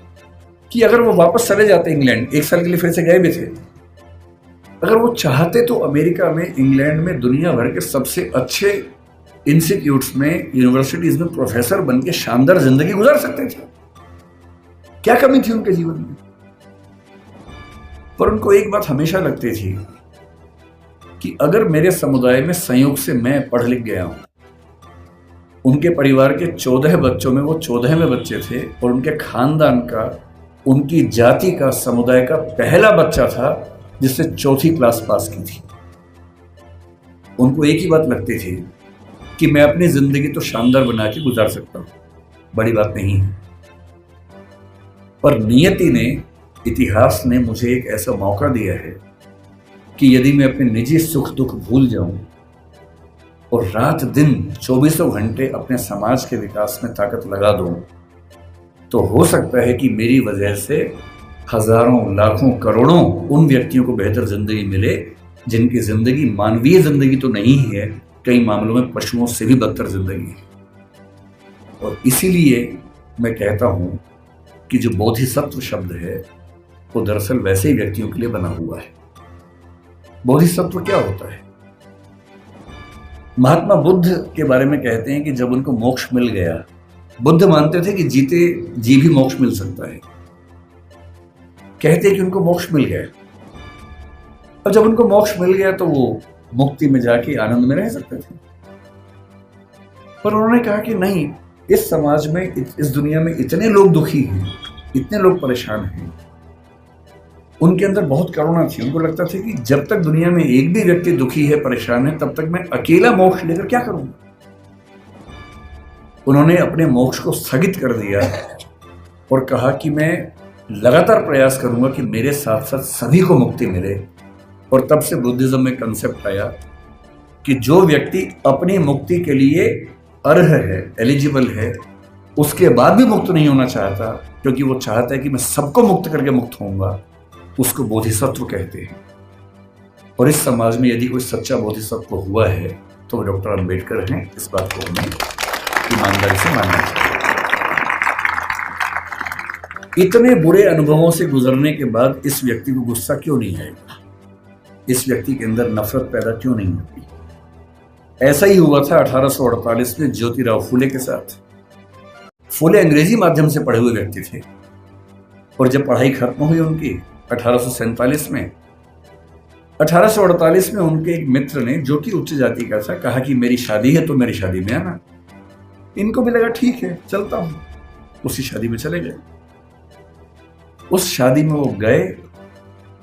कि अगर वो वापस चले जाते इंग्लैंड, 1 साल के लिए फिर से गए भी थे, अगर वो चाहते तो अमेरिका में, इंग्लैंड में, दुनिया भर के सबसे अच्छे इंस्टीट्यूट्स में, यूनिवर्सिटीज में प्रोफेसर बन के शानदार जिंदगी गुजार सकते थे। क्या कमी थी उनके जीवन में? पर उनको एक बात हमेशा लगती थी कि अगर मेरे समुदाय में संयोग से मैं पढ़ लिख गया हूं, उनके परिवार के 14 बच्चों में वो 14वें बच्चे थे, और उनके खानदान का, उनकी जाति का, समुदाय का पहला बच्चा था जिसने 4th क्लास पास की थी। उनको एक ही बात लगती थी कि मैं अपनी जिंदगी तो शानदार बना के गुजार सकता हूं, बड़ी बात नहीं है। पर नियति ने, इतिहास ने मुझे एक ऐसा मौका दिया है कि यदि मैं अपने निजी सुख दुख भूल जाऊं और रात दिन 24 घंटे अपने समाज के विकास में ताकत लगा दूं, तो हो सकता है कि मेरी वजह से हजारों, लाखों, करोड़ों उन व्यक्तियों को बेहतर जिंदगी मिले जिनकी जिंदगी मानवीय जिंदगी तो नहीं है, कई मामलों में पशुओं से भी बदतर जिंदगी है। और इसीलिए मैं कहता हूं कि जो बोधिसत्व शब्द है वो दरअसल वैसे ही व्यक्तियों के लिए बना हुआ है। बोधिसत्व क्या होता है? महात्मा बुद्ध के बारे में कहते हैं कि जब उनको मोक्ष मिल गया, बुद्ध मानते थे कि जीते जी भी मोक्ष मिल सकता है। कहते हैं कि उनको मोक्ष मिल गया, और जब उनको मोक्ष मिल गया तो वो मुक्ति में जाके आनंद में रह सकते थे। पर उन्होंने कहा कि नहीं, इस समाज में, इस दुनिया में इतने लोग दुखी हैं, इतने लोग परेशान हैं। उनके अंदर बहुत करुणा थी। उनको लगता था कि जब तक दुनिया में एक भी व्यक्ति दुखी है, परेशान है, तब तक मैं अकेला मोक्ष लेकर क्या करूंगा। उन्होंने अपने मोक्ष को स्थगित कर दिया और कहा कि मैं लगातार प्रयास करूंगा कि मेरे साथ साथ सभी को मुक्ति मिले। और तब से बुद्धिज्म में कंसेप्ट आया कि जो व्यक्ति अपनी मुक्ति के लिए अर्ह है, एलिजिबल है, उसके बाद भी मुक्त नहीं होना चाहता, क्योंकि वो चाहता है कि मैं सबको मुक्त करके मुक्त होऊंगा, उसको बोधिसत्व कहते हैं। और इस समाज में यदि कोई सच्चा बोधिसत्व हुआ है तो वो डॉक्टर अंबेडकर हैं। इस बात को हमें ईमानदारी से मानना चाहिए। इतने बुरे अनुभवों से गुजरने के बाद इस व्यक्ति को गुस्सा क्यों नहीं आएगा? इस व्यक्ति के अंदर नफरत पैदा क्यों नहीं होती? ऐसा ही हुआ था 1848 में ज्योतिराव फूले के साथ। फूले अंग्रेजी माध्यम से पढ़े हुए व्यक्ति थे और जब पढ़ाई खत्म हुई उनकी 1847 में, 1848 में उनके एक मित्र ने, जो कि उच्च जाति का था, कहा कि मेरी शादी है तो मेरी शादी में आना। इनको भी लगा ठीक है चलता हूं, उसी शादी में चले गए। उस शादी में वो गए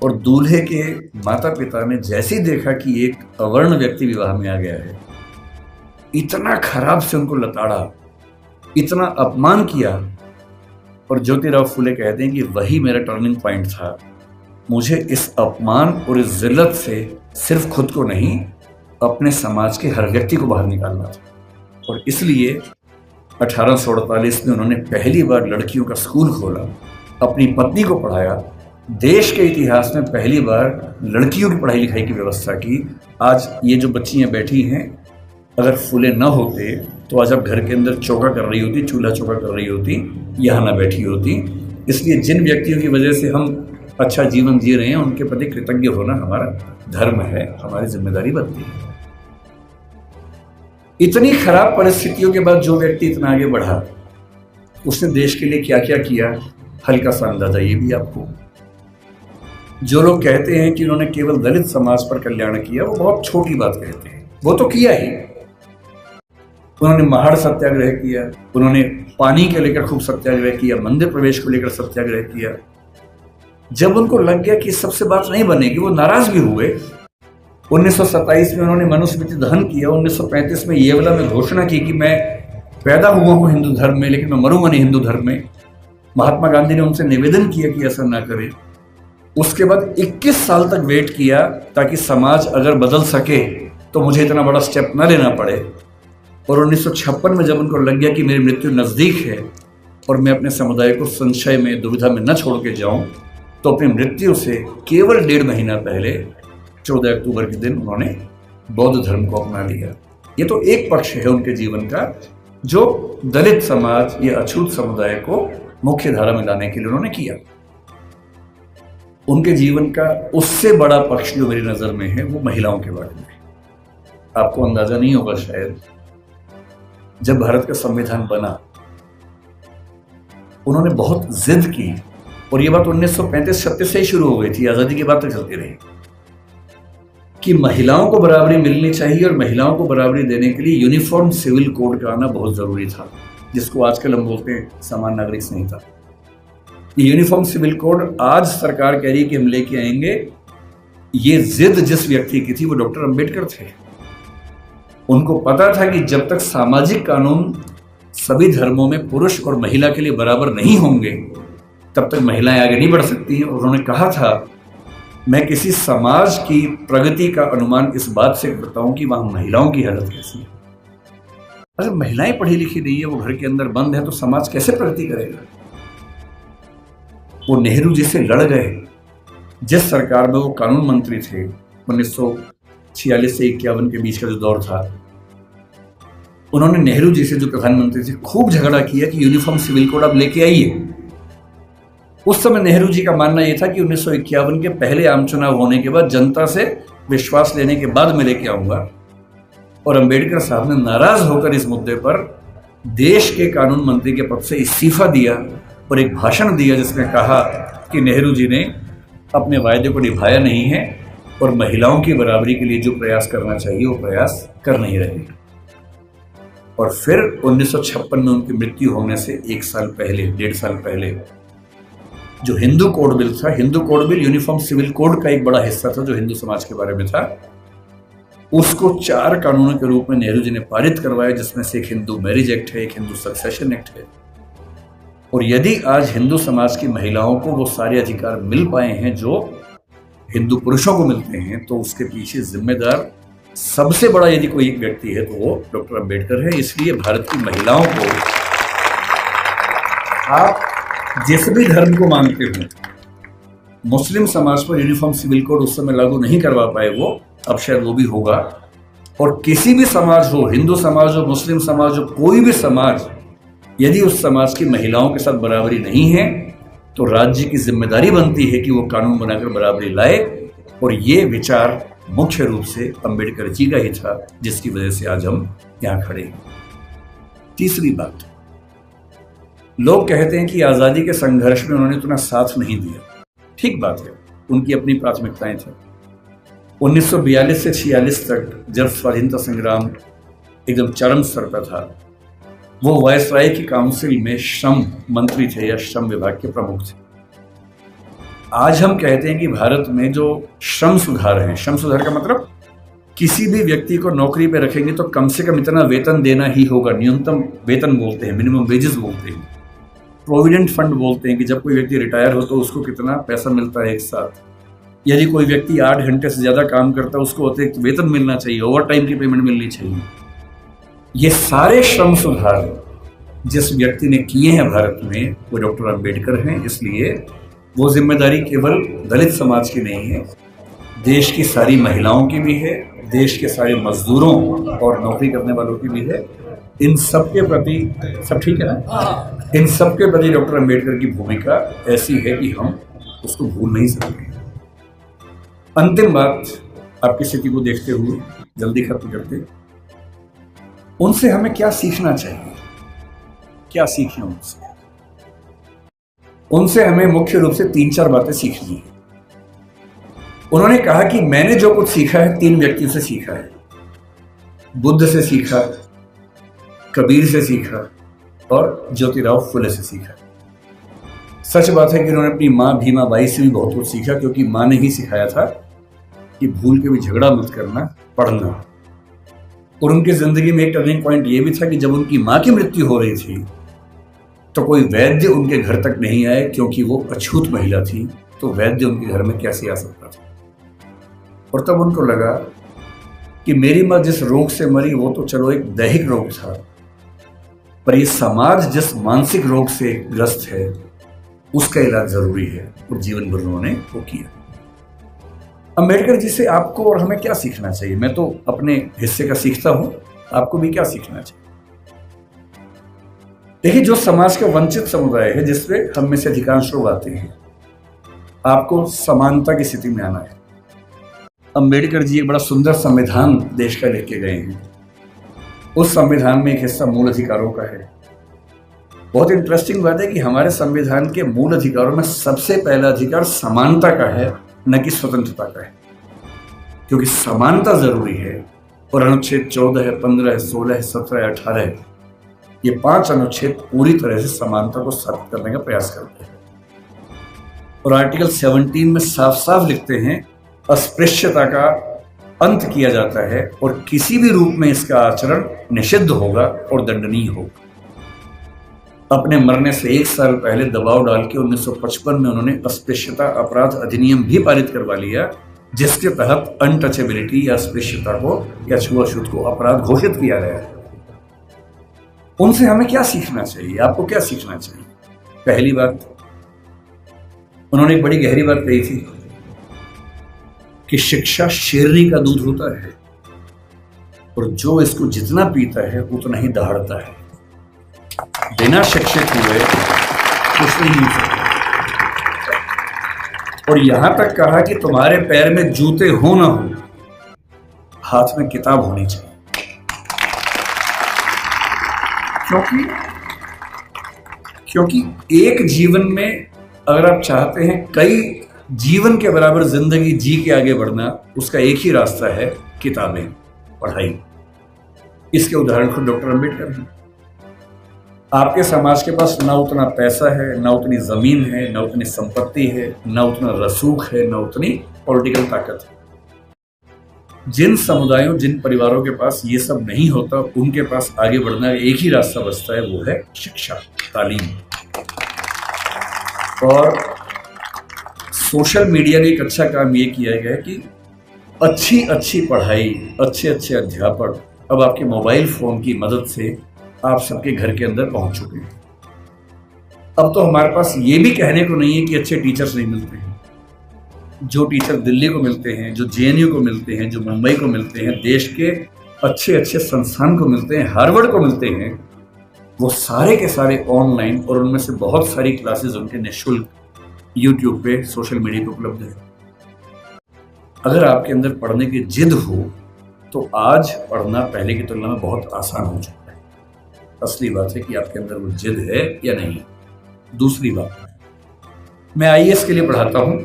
और दूल्हे के माता पिता ने जैसे ही देखा कि एक अवर्ण व्यक्ति विवाह में आ गया है, इतना खराब से उनको लताड़ा, इतना अपमान किया। और ज्योतिराव फूले कहते हैं कि वही मेरा टर्निंग पॉइंट था। मुझे इस अपमान और इस जिल्लत से सिर्फ खुद को नहीं, अपने समाज के हर व्यक्ति को बाहर निकालना था। और इसलिए 1848 में उन्होंने पहली बार लड़कियों का स्कूल खोला, अपनी पत्नी को पढ़ाया, देश के इतिहास में पहली बार लड़कियों की पढ़ाई लिखाई की व्यवस्था की। आज ये जो बच्चियां बैठी हैं, अगर फूले न होते तो आज आप घर के अंदर चौका कर रही होती, चूल्हा चौका कर रही होती, यहाँ ना बैठी होती। इसलिए जिन व्यक्तियों की वजह से हम अच्छा जीवन जी रहे हैं, उनके प्रति कृतज्ञ होना हमारा धर्म है, हमारी जिम्मेदारी बनती है। इतनी खराब परिस्थितियों के बाद जो व्यक्ति इतना आगे बढ़ा, उसने देश के लिए क्या क्या किया, हल्का सा अंदाजा ये भी आपको। जो लोग कहते हैं कि उन्होंने केवल दलित समाज पर कल्याण किया, वो बहुत छोटी बात कहते हैं। वो तो किया ही। उन्होंने महाड़ सत्याग्रह किया, उन्होंने पानी के लेकर खूब सत्याग्रह किया, मंदिर प्रवेश को लेकर सत्याग्रह किया। जब उनको लग गया कि सबसे बात नहीं बनेगी, वो नाराज भी हुए। 1927 में उन्होंने मनुस्मृति दहन किया। 1935 में येवला में घोषणा की कि मैं पैदा हुआ हूं हिंदू धर्म में, लेकिन मैं मरूंगा नहीं हिंदू धर्म में। महात्मा गांधी ने उनसे निवेदन किया कि ऐसा ना करें। उसके बाद 21 साल तक वेट किया ताकि समाज अगर बदल सके तो मुझे इतना बड़ा स्टेप न लेना पड़े। और 1956 में जब उनको लग गया कि मेरी मृत्यु नज़दीक है और मैं अपने समुदाय को संशय में, दुविधा में न छोड़ के जाऊं, तो अपनी मृत्यु से केवल 1.5 महीना पहले 14 अक्टूबर के दिन उन्होंने बौद्ध धर्म को अपना लिया। ये तो एक पक्ष है उनके जीवन का, जो दलित समाज या अछूत समुदाय को मुख्य धारा में लाने के लिए उन्होंने किया। उनके जीवन का उससे बड़ा पक्ष जो मेरी नजर में है, वो महिलाओं के बारे में। आपको अंदाजा नहीं होगा शायद, जब भारत का संविधान बना, उन्होंने बहुत जिद की। और ये बात 1935-36 से ही शुरू हो गई थी, आजादी के बाद तक चलती रही, कि महिलाओं को बराबरी मिलनी चाहिए। और महिलाओं को बराबरी देने के लिए यूनिफॉर्म सिविल कोड का आना बहुत जरूरी था, जिसको आजकल हम बोलते हैं समान नागरिक संहिता। ये यूनिफॉर्म सिविल कोड आज सरकार कह रही है कि हम लेके आएंगे। ये जिद जिस व्यक्ति की थी, वो डॉक्टर अंबेडकर थे। उनको पता था कि जब तक सामाजिक कानून सभी धर्मों में पुरुष और महिला के लिए बराबर नहीं होंगे, तब तक महिलाएं आगे नहीं बढ़ सकती हैं। और उन्होंने कहा था, मैं किसी समाज की प्रगति का अनुमान इस बात से करता हूं कि वहां महिलाओं की हालत कैसी है। अगर महिलाएं पढ़ी लिखी नहीं है, वो घर के अंदर बंद है, तो समाज कैसे प्रगति करेगा? वो नेहरू जी से लड़ गए। जिस सरकार में वो कानून मंत्री थे, 1946 से 51 के बीच का जो दौर था, उन्होंने नेहरू जी से, जो प्रधानमंत्री थे, खूब झगड़ा किया कि यूनिफॉर्म सिविल कोड आप लेके आइए। उस समय नेहरू जी का मानना यह था कि 1951 के पहले आम चुनाव होने के बाद, जनता से विश्वास लेने के बाद मैं लेके आऊंगा। और अंबेडकर साहब ने नाराज होकर इस मुद्दे पर देश के कानून मंत्री के पद से इस्तीफा दिया और एक भाषण दिया, जिसमें कहा कि नेहरू जी ने अपने वायदे को निभाया नहीं है और महिलाओं की बराबरी के लिए जो प्रयास करना चाहिए वो प्रयास कर नहीं रहे। और फिर 1956 में उनकी मृत्यु होने से 1 साल पहले, 1.5 साल पहले, जो हिंदू कोड बिल था, Hindu code bill uniform civil code का एक बड़ा हिस्सा था जो हिंदू समाज के बारे में था, उसको 4 कानूनों के रूप में नेहरू जी ने पारित करवाया, जिसमें से एक हिंदू मैरिज एक्ट है, एक हिंदू सक्सेशन एक्ट है। और यदि आज हिंदू समाज की महिलाओं को वो सारे अधिकार मिल पाए हैं जो हिंदू पुरुषों को मिलते हैं, तो उसके पीछे जिम्मेदार सबसे बड़ा यदि कोई एक व्यक्ति है तो वो डॉक्टर अंबेडकर है। इसलिए भारत की महिलाओं को, आप जिस भी धर्म को मानते हो, मुस्लिम समाज पर यूनिफॉर्म सिविल कोड उस समय लागू नहीं करवा पाए वो, अब शायद वो भी होगा। और किसी भी समाज हो, हिंदू समाज हो, मुस्लिम समाज हो, कोई भी समाज, यदि उस समाज की महिलाओं के साथ बराबरी नहीं है तो राज्य की जिम्मेदारी बनती है कि वो कानून बनाकर बराबरी लाए। और ये विचार मुख्य रूप से अंबेडकर जी का ही था, जिसकी वजह से आज हम यहाँ खड़े हैं। तीसरी बात, लोग कहते हैं कि आजादी के संघर्ष में उन्होंने इतना साथ नहीं दिया। ठीक बात है, उनकी अपनी प्राथमिकताएं थी। 1942 से 46 तक जब स्वाधीनता संग्राम एकदम चरम स्तर पर था, वो वायसराय की काउंसिल में श्रम मंत्री थे या श्रम विभाग के प्रमुख थे। आज हम कहते हैं कि भारत में जो श्रम सुधार हैं, श्रम सुधार का मतलब किसी भी व्यक्ति को नौकरी पे रखेंगे तो कम से कम इतना वेतन देना ही होगा। न्यूनतम वेतन बोलते हैं, मिनिमम वेजेस बोलते हैं, प्रोविडेंट फंड बोलते हैं कि जब कोई व्यक्ति रिटायर हो तो उसको कितना पैसा मिलता है एक साथ। यदि कोई व्यक्ति 8 घंटे से ज्यादा काम करता है उसको अतिरिक्त वेतन मिलना चाहिए, ओवर टाइम की पेमेंट मिलनी चाहिए। ये सारे श्रम सुधार जिस व्यक्ति ने किए हैं भारत में, वो डॉक्टर अंबेडकर हैं। इसलिए वो जिम्मेदारी केवल दलित समाज की नहीं है, देश की सारी महिलाओं की भी है, देश के सारे मजदूरों और नौकरी करने वालों की भी है। इन सब के प्रति, सब ठीक है ना, इन सब के प्रति डॉक्टर अंबेडकर की भूमिका ऐसी है कि हम उसको भूल नहीं सकते। अंतिम बात, आपकी स्थिति को देखते हुए जल्दी खत्म करते, उनसे हमें क्या सीखना चाहिए, क्या सीखें उनसे? उनसे हमें मुख्य रूप से 3-4 बातें सीखनी है। उन्होंने कहा कि मैंने जो कुछ सीखा है 3 व्यक्तियों से सीखा है। बुद्ध से सीखा, कबीर से सीखा और ज्योतिराव फुले से सीखा। सच बात है कि उन्होंने अपनी मां भीमाबाई से भी बहुत कुछ सीखा, क्योंकि मां ने ही सिखाया था कि भूल के भी झगड़ा मत करना, पढ़ना। और उनकी जिंदगी में एक टर्निंग पॉइंट ये भी था कि जब उनकी मां की मृत्यु हो रही थी तो कोई वैद्य उनके घर तक नहीं आए, क्योंकि वो अछूत महिला थी, तो वैद्य उनके घर में कैसे आ सकता था। और तब उनको लगा कि मेरी मां जिस रोग से मरी वो तो चलो एक दैहिक रोग था, पर ये समाज जिस मानसिक रोग से ग्रस्त है उसका इलाज जरूरी है। और जीवन भर उन्होंने वो किया। अंबेडकर जी से आपको और हमें क्या सीखना चाहिए? मैं तो अपने हिस्से का सीखता हूं, आपको भी क्या सीखना चाहिए? देखिए, जो समाज का वंचित समुदाय है, जिसमें हम में से अधिकांश लोग आते हैं, आपको समानता की स्थिति में आना है। अंबेडकर जी एक बड़ा सुंदर संविधान देश का लिख के गए हैं। उस संविधान में एक हिस्सा मूल अधिकारों का है। बहुत इंटरेस्टिंग बात है कि हमारे संविधान के मूल अधिकारों में सबसे पहला अधिकार समानता का है, न कि स्वतंत्रता का है, क्योंकि समानता जरूरी है। और अनुच्छेद 14 है, 15 है, 16 है, 17 है, 18 है, ये 5 अनुच्छेद पूरी तरह से समानता को स्थापित करने का प्रयास करते हैं। और आर्टिकल 17 में साफ साफ लिखते हैं, अस्पृश्यता का अंत किया जाता है और किसी भी रूप में इसका आचरण निषिद्ध होगा और दंडनीय होगा। अपने मरने से 1 साल पहले दबाव डाल के 1955 में उन्होंने अस्पृश्यता अपराध अधिनियम भी पारित करवा लिया, जिसके तहत अनटचेबिलिटी या अस्पृश्यता को या छुआछूत को अपराध घोषित किया गया है। उनसे हमें क्या सीखना चाहिए? आपको क्या सीखना चाहिए? पहली बात, उन्होंने एक बड़ी गहरी बात कही थी कि शिक्षा शेरनी का दूध होता है और जो इसको जितना पीता है उतना ही दहाड़ता है। बिना शिक्षित हुए कुछ नहीं हो सकता। और यहां तक कहा कि तुम्हारे पैर में जूते हो ना हो, हाथ में किताब होनी चाहिए। क्योंकि एक जीवन में अगर आप चाहते हैं कई जीवन के बराबर जिंदगी जी के आगे बढ़ना, उसका एक ही रास्ता है, किताबें, पढ़ाई। इसके उदाहरण खुद डॉक्टर अंबेडकर हैं। आपके समाज के पास ना उतना पैसा है, ना उतनी जमीन है, ना उतनी संपत्ति है, ना उतना रसूख है, ना उतनी पॉलिटिकल ताकत है। जिन समुदायों, जिन परिवारों के पास ये सब नहीं होता, उनके पास आगे बढ़ना एक ही रास्ता बचता है, वो है शिक्षा, तालीम। और सोशल मीडिया ने एक अच्छा काम ये किया है कि अच्छी अच्छी पढ़ाई, अच्छे अच्छे अध्यापक अब आपके मोबाइल फोन की मदद से आप सबके घर के अंदर पहुंच चुके हैं। अब तो हमारे पास ये भी कहने को नहीं है कि अच्छे टीचर्स नहीं मिलते हैं। जो टीचर दिल्ली को मिलते हैं, जो जेएनयू को मिलते हैं, जो मुंबई को मिलते हैं, देश के अच्छे अच्छे संस्थान को मिलते हैं, हार्वर्ड को मिलते हैं, वो सारे के सारे ऑनलाइन, और उनमें से बहुत सारी क्लासेस उनके निःशुल्क यूट्यूब पे, सोशल मीडिया पे उपलब्ध है। अगर आपके अंदर पढ़ने की जिद हो तो आज पढ़ना पहले की तुलना में बहुत आसान हो चुका है। असली बात है कि आपके अंदर वो जिद है या नहीं। दूसरी बात, मैं आईएएस के लिए पढ़ाता हूँ।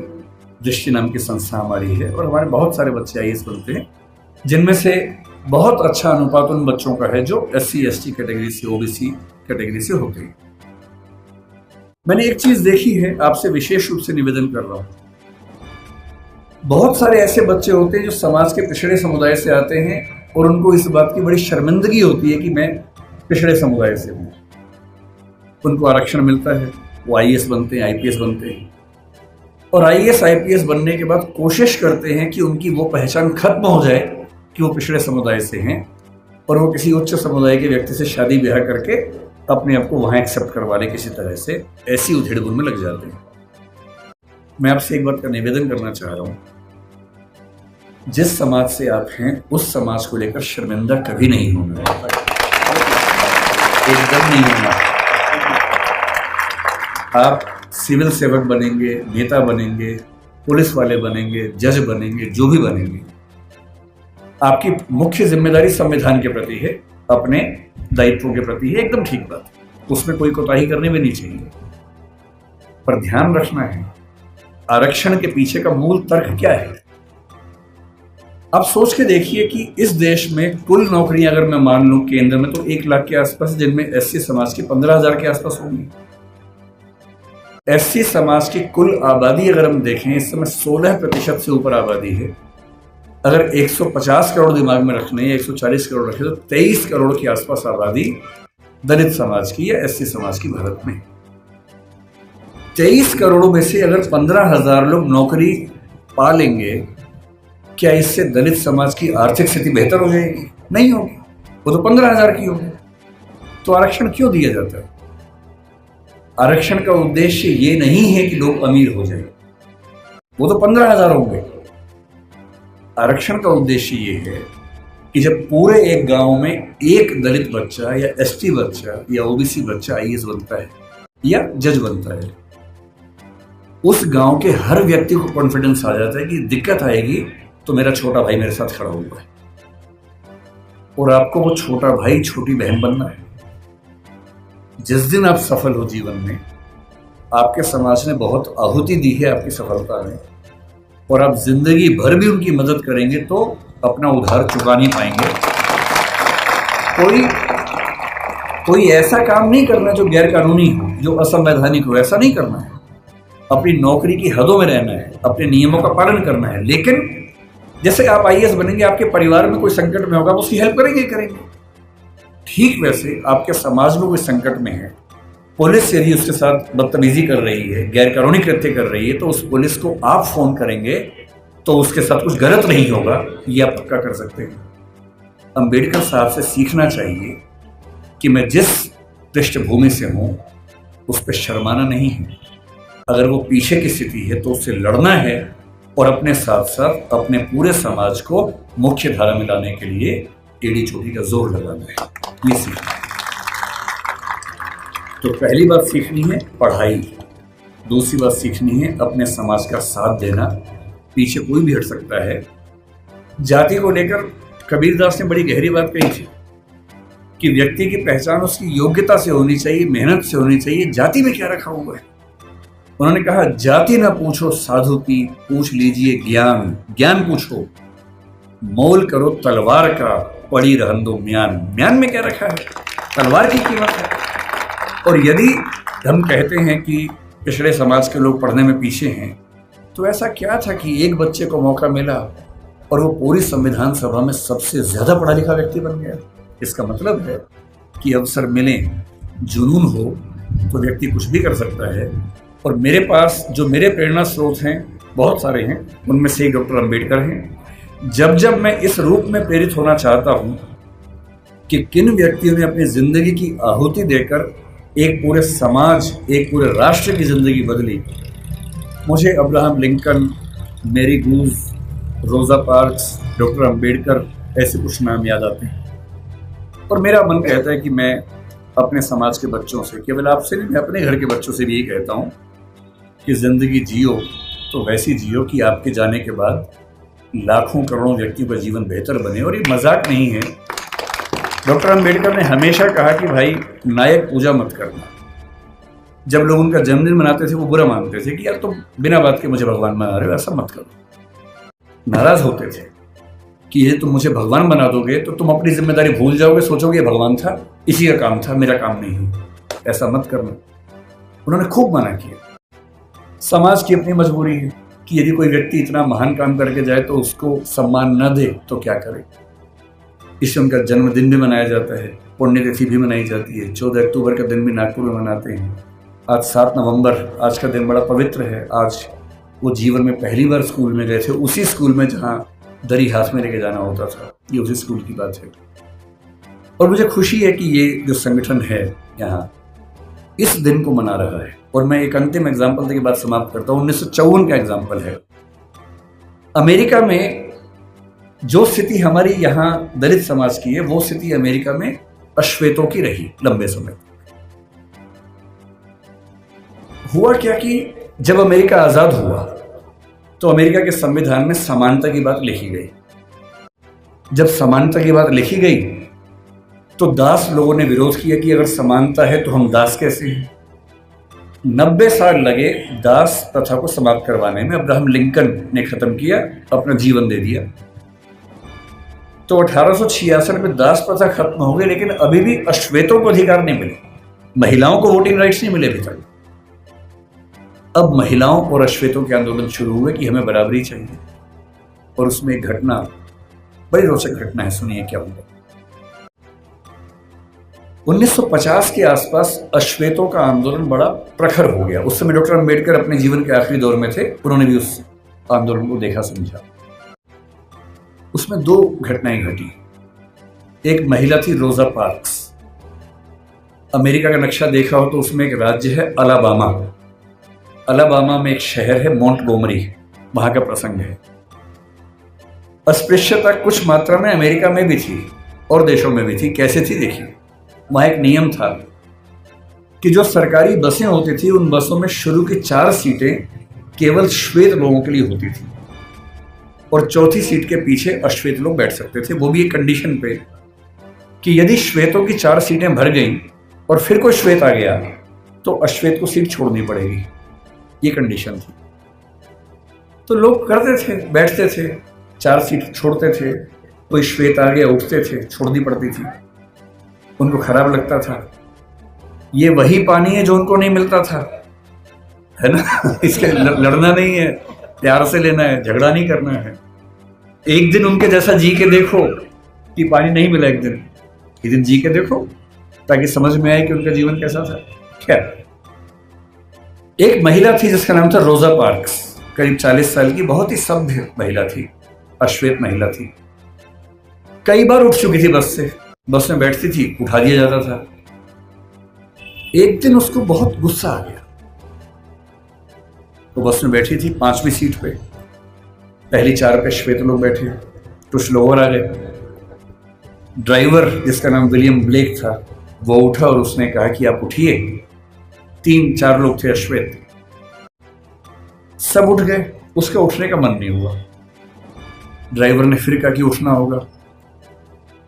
दृष्टि नाम की संस्था हमारी है और हमारे बहुत सारे बच्चे आईएएस बनते हैं, जिनमें से बहुत अच्छा अनुपात उन बच्चों का है जो एससी एसटी कैटेगरी से, ओबीसी कैटेगरी से होते हैं। मैंने एक चीज देखी है, आपसे विशेष रूप से निवेदन कर रहा हूं। बहुत सारे ऐसे बच्चे होते हैं जो समाज के पिछड़े समुदाय से आते हैं और उनको इस बात की बड़ी शर्मिंदगी होती है कि मैं पिछड़े समुदाय से हूं। उनको आरक्षण मिलता है, वो आईएएस बनते हैं, आईपीएस बनते हैं, और आईएएस आईपीएस बनने के बाद कोशिश करते हैं कि उनकी वो पहचान खत्म हो जाए कि वो पिछड़े समुदाय से हैं और वो किसी उच्च समुदाय के व्यक्ति से शादी ब्याह करके अपने आप को वहां एक्सेप्ट करवा ले किसी तरह से। ऐसी उधेड़-बुन में लग जाते हैं। मैं आपसे एक बात का निवेदन करना चाह रहा हूं, जिस समाज से आप हैं उस समाज को लेकर शर्मिंदा कभी नहीं होना, एकदम नहीं होना। आप सिविल सेवक बनेंगे, नेता बनेंगे, पुलिस वाले बनेंगे, जज बनेंगे, जो भी बनेंगे, आपकी मुख्य जिम्मेदारी संविधान के प्रति है, अपने दायित्वों के प्रति है, एकदम ठीक बात, उसमें कोई कोताही करने भी नहीं चाहिए। पर ध्यान रखना है, आरक्षण के पीछे का मूल तर्क क्या है। आप सोच के देखिए कि इस देश में कुल नौकरियां अगर मैं मान लूं केंद्र में तो 1 लाख के आसपास, जिनमें एससी समाज की 15,000 के आसपास होंगी। एससी समाज की कुल आबादी अगर हम देखें, इस समय 16% से ऊपर आबादी है। अगर 150 करोड़ दिमाग में रखने या 140 करोड़ रखे तो 23 करोड़ के आसपास आबादी दलित समाज की या एससी समाज की भारत में। 23 करोड़ में से अगर 15,000 लोग नौकरी पा लेंगे, क्या इससे दलित समाज की आर्थिक स्थिति बेहतर हो जाएगी? नहीं होगी, वो तो 15,000 की होगी। तो आरक्षण क्यों दिया जाता है? आरक्षण का उद्देश्य ये नहीं है कि लोग अमीर हो जाए, वो तो 15,000 होंगे। आरक्षण का उद्देश्य ये है कि जब पूरे एक गांव में एक दलित बच्चा या एसटी बच्चा या ओबीसी बच्चा आईएएस बनता है या जज बनता है, उस गांव के हर व्यक्ति को कॉन्फिडेंस आ जाता है कि दिक्कत आएगी तो मेरा छोटा भाई मेरे साथ खड़ा हुआ है, और आपको वो छोटा भाई छोटी बहन बनना है। जिस दिन आप सफल हो जीवन में, आपके समाज ने बहुत आहुति दी है आपकी सफलता में, और आप जिंदगी भर भी उनकी मदद करेंगे तो अपना उधार चुका नहीं पाएंगे। कोई ऐसा काम नहीं करना जो गैर कानूनी हो, जो असंवैधानिक हो, ऐसा नहीं करना है। अपनी नौकरी की हदों में रहना है, अपने नियमों का पालन करना है। लेकिन जैसे आप आईएएस बनेंगे, आपके परिवार में कोई संकट में होगा, उसकी हेल्प करेंगे। ठीक वैसे आपके समाज में कोई संकट में है, पुलिस यदि उसके साथ बदतमीजी कर रही है, गैर कानूनी कृत्य कर रही है, तो उस पुलिस को आप फोन करेंगे तो उसके साथ कुछ गलत नहीं होगा, ये आप पक्का कर सकते हैं। अंबेडकर साहब से सीखना चाहिए कि मैं जिस पृष्ठभूमि से हूं उस पर शर्माना नहीं है। अगर वो पीछे की स्थिति है तो उससे लड़ना है और अपने साथ साथ अपने पूरे समाज को मुख्य धारा में लाने के लिए एड़ी चोटी का जोर लगाना है। ये सीखना है। तो पहली बात सीखनी है पढ़ाई, दूसरी बात सीखनी है अपने समाज का साथ देना। पीछे कोई भी हट सकता है। जाति को लेकर कबीरदास ने बड़ी गहरी बात कही थी कि व्यक्ति की पहचान उसकी योग्यता से होनी चाहिए, मेहनत से होनी चाहिए। जाति में क्या रखा हुआ है? उन्होंने कहा, जाति ना पूछो साधु की, पूछ लीजिए ज्ञान। ज्ञान पूछो, मोल करो तलवार का, पड़ी रहन दो म्यान। म्यान में क्या रखा है? तलवार की कीमत है। और यदि हम कहते हैं कि पिछड़े समाज के लोग पढ़ने में पीछे हैं, तो ऐसा क्या था कि एक बच्चे को मौका मिला और वो पूरी संविधान सभा में सबसे ज्यादा पढ़ा लिखा व्यक्ति बन गया? इसका मतलब है कि अवसर मिले, जुनून हो तो व्यक्ति कुछ भी कर सकता है। और मेरे पास जो मेरे प्रेरणा स्रोत हैं बहुत सारे हैं, उनमें से एक डॉक्टर अंबेडकर हैं। जब मैं इस रूप में प्रेरित होना चाहता हूं कि किन व्यक्तियों ने अपनी जिंदगी की आहुति देकर एक पूरे समाज, एक पूरे राष्ट्र की जिंदगी बदली, मुझे अब्राहम लिंकन, मेरी गूंज, रोजा पार्क्स, डॉक्टर अंबेडकर, ऐसे कुछ नाम याद आते हैं। और मेरा मन कहता है कि मैं अपने समाज के बच्चों से, केवल आपसे नहीं, मैं अपने घर के बच्चों से भी यही कहता हूँ कि ज़िंदगी जियो तो वैसी जियो कि आपके जाने के बाद लाखों करोड़ों व्यक्तियों का जीवन बेहतर बने। और ये मजाक नहीं है। डॉक्टर अंबेडकर ने हमेशा कहा कि भाई नायक पूजा मत करना। जब लोग उनका जन्मदिन मनाते थे वो बुरा मानते थे कि यार तुम बिना बात के मुझे भगवान बना रहे हो, ऐसा मत करो। नाराज होते थे कि ये तुम मुझे भगवान बना दोगे तो तुम अपनी जिम्मेदारी भूल जाओगे, सोचोगे ये भगवान था, इसी का काम था, मेरा काम नहीं है, ऐसा मत करना। उन्होंने खूब मना किया। समाज की अपनी मजबूरी है कि यदि कोई व्यक्ति इतना महान काम करके जाए तो उसको सम्मान न दे तो क्या करे। इससे उनका जन्मदिन भी मनाया जाता है, पुण्यतिथि भी मनाई जाती है। 14 अक्टूबर का दिन भी नागपुर में मनाते हैं। आज 7 नवंबर, आज का दिन बड़ा पवित्र है। आज वो जीवन में पहली बार स्कूल में गए थे, उसी स्कूल में जहाँ दरी हाथ में लेके जाना होता था। ये उसी स्कूल की बात है। और मुझे खुशी है कि ये जो संगठन है यहाँ इस दिन को मना रहा है। और मैं एक अंतिम एग्जाम्पल देके बात समाप्त करता हूँ। 1954 का एग्जाम्पल है। अमेरिका में जो स्थिति हमारी यहाँ दलित समाज की है, वो स्थिति अमेरिका में अश्वेतों की रही लंबे समय। हुआ क्या कि जब अमेरिका आजाद हुआ तो अमेरिका के संविधान में समानता की बात लिखी गई। जब समानता की बात लिखी गई तो दास लोगों ने विरोध किया कि अगर समानता है तो हम दास कैसे हैं। 90 साल लगे दास प्रथा को समाप्त करवाने में। अब्राहम लिंकन ने खत्म किया, अपना जीवन दे दिया। तो 1866 में दास प्रथा खत्म हो गई, लेकिन अभी भी अश्वेतों को अधिकार नहीं मिले। महिलाओं को वोटिंग राइट्स नहीं मिले अभी तक। अब महिलाओं और अश्वेतों के आंदोलन शुरू हुए कि हमें बराबरी चाहिए। और उसमें एक घटना, बड़ी रोचक घटना है, सुनिए क्या हुआ। 1950 के आसपास अश्वेतों का आंदोलन बड़ा प्रखर हो गया। उस समय डॉक्टर अंबेडकर अपने जीवन के आखिरी दौर में थे। उन्होंने भी उस आंदोलन को देखा समझा। उसमें 2 घटनाएं घटी। एक महिला थी रोजा पार्क्स। अमेरिका का नक्शा देखा हो तो उसमें एक राज्य है अलाबामा। अलाबामा में एक शहर है मोंटगोमरी, वहां का प्रसंग है। अस्पृश्यता कुछ मात्रा में अमेरिका में भी थी और देशों में भी थी। कैसे थी देखिए। वहां एक नियम था कि जो सरकारी बसें होती थी उन बसों में शुरू की 4 सीटें केवल श्वेत लोगों के लिए होती थी और चौथी सीट के पीछे अश्वेत लोग बैठ सकते थे। वो भी एक कंडीशन पे कि यदि श्वेतों की 4 सीटें भर गई और फिर कोई श्वेत आ गया तो अश्वेत को सीट छोड़नी पड़ेगी। ये कंडीशन थी। तो लोग करते थे, बैठते थे, 4 सीट छोड़ते थे। कोई श्वेत आ गया, उठते थे, छोड़नी पड़ती थी। उनको खराब लगता था। ये वही पानी है जो उनको नहीं मिलता था, है ना। इसलिए लड़ना नहीं है, प्यार से लेना है, झगड़ा नहीं करना है। एक दिन उनके जैसा जी के देखो कि पानी नहीं मिला, एक दिन जी के देखो ताकि समझ में आए कि उनका जीवन कैसा था। खैर, एक महिला थी जिसका नाम था रोजा पार्क्स। करीब 40 साल की, बहुत ही सभ्य महिला थी, अश्वेत महिला थी। कई बार उठ चुकी थी बस से, बस में बैठती थी, उठा दिया जाता था। एक दिन उसको बहुत गुस्सा आ गया। वो बस में बैठी थी 5वीं सीट पे। पहली 4 पे श्वेत लोग बैठे, कुछ लोग और आ गए। ड्राइवर जिसका नाम विलियम ब्लेक था वो उठा और उसने कहा कि आप उठिए। 3-4 लोग थे अश्वेत, सब उठ गए। उसका उठने का मन नहीं हुआ। ड्राइवर ने फिर कहा कि उठना होगा।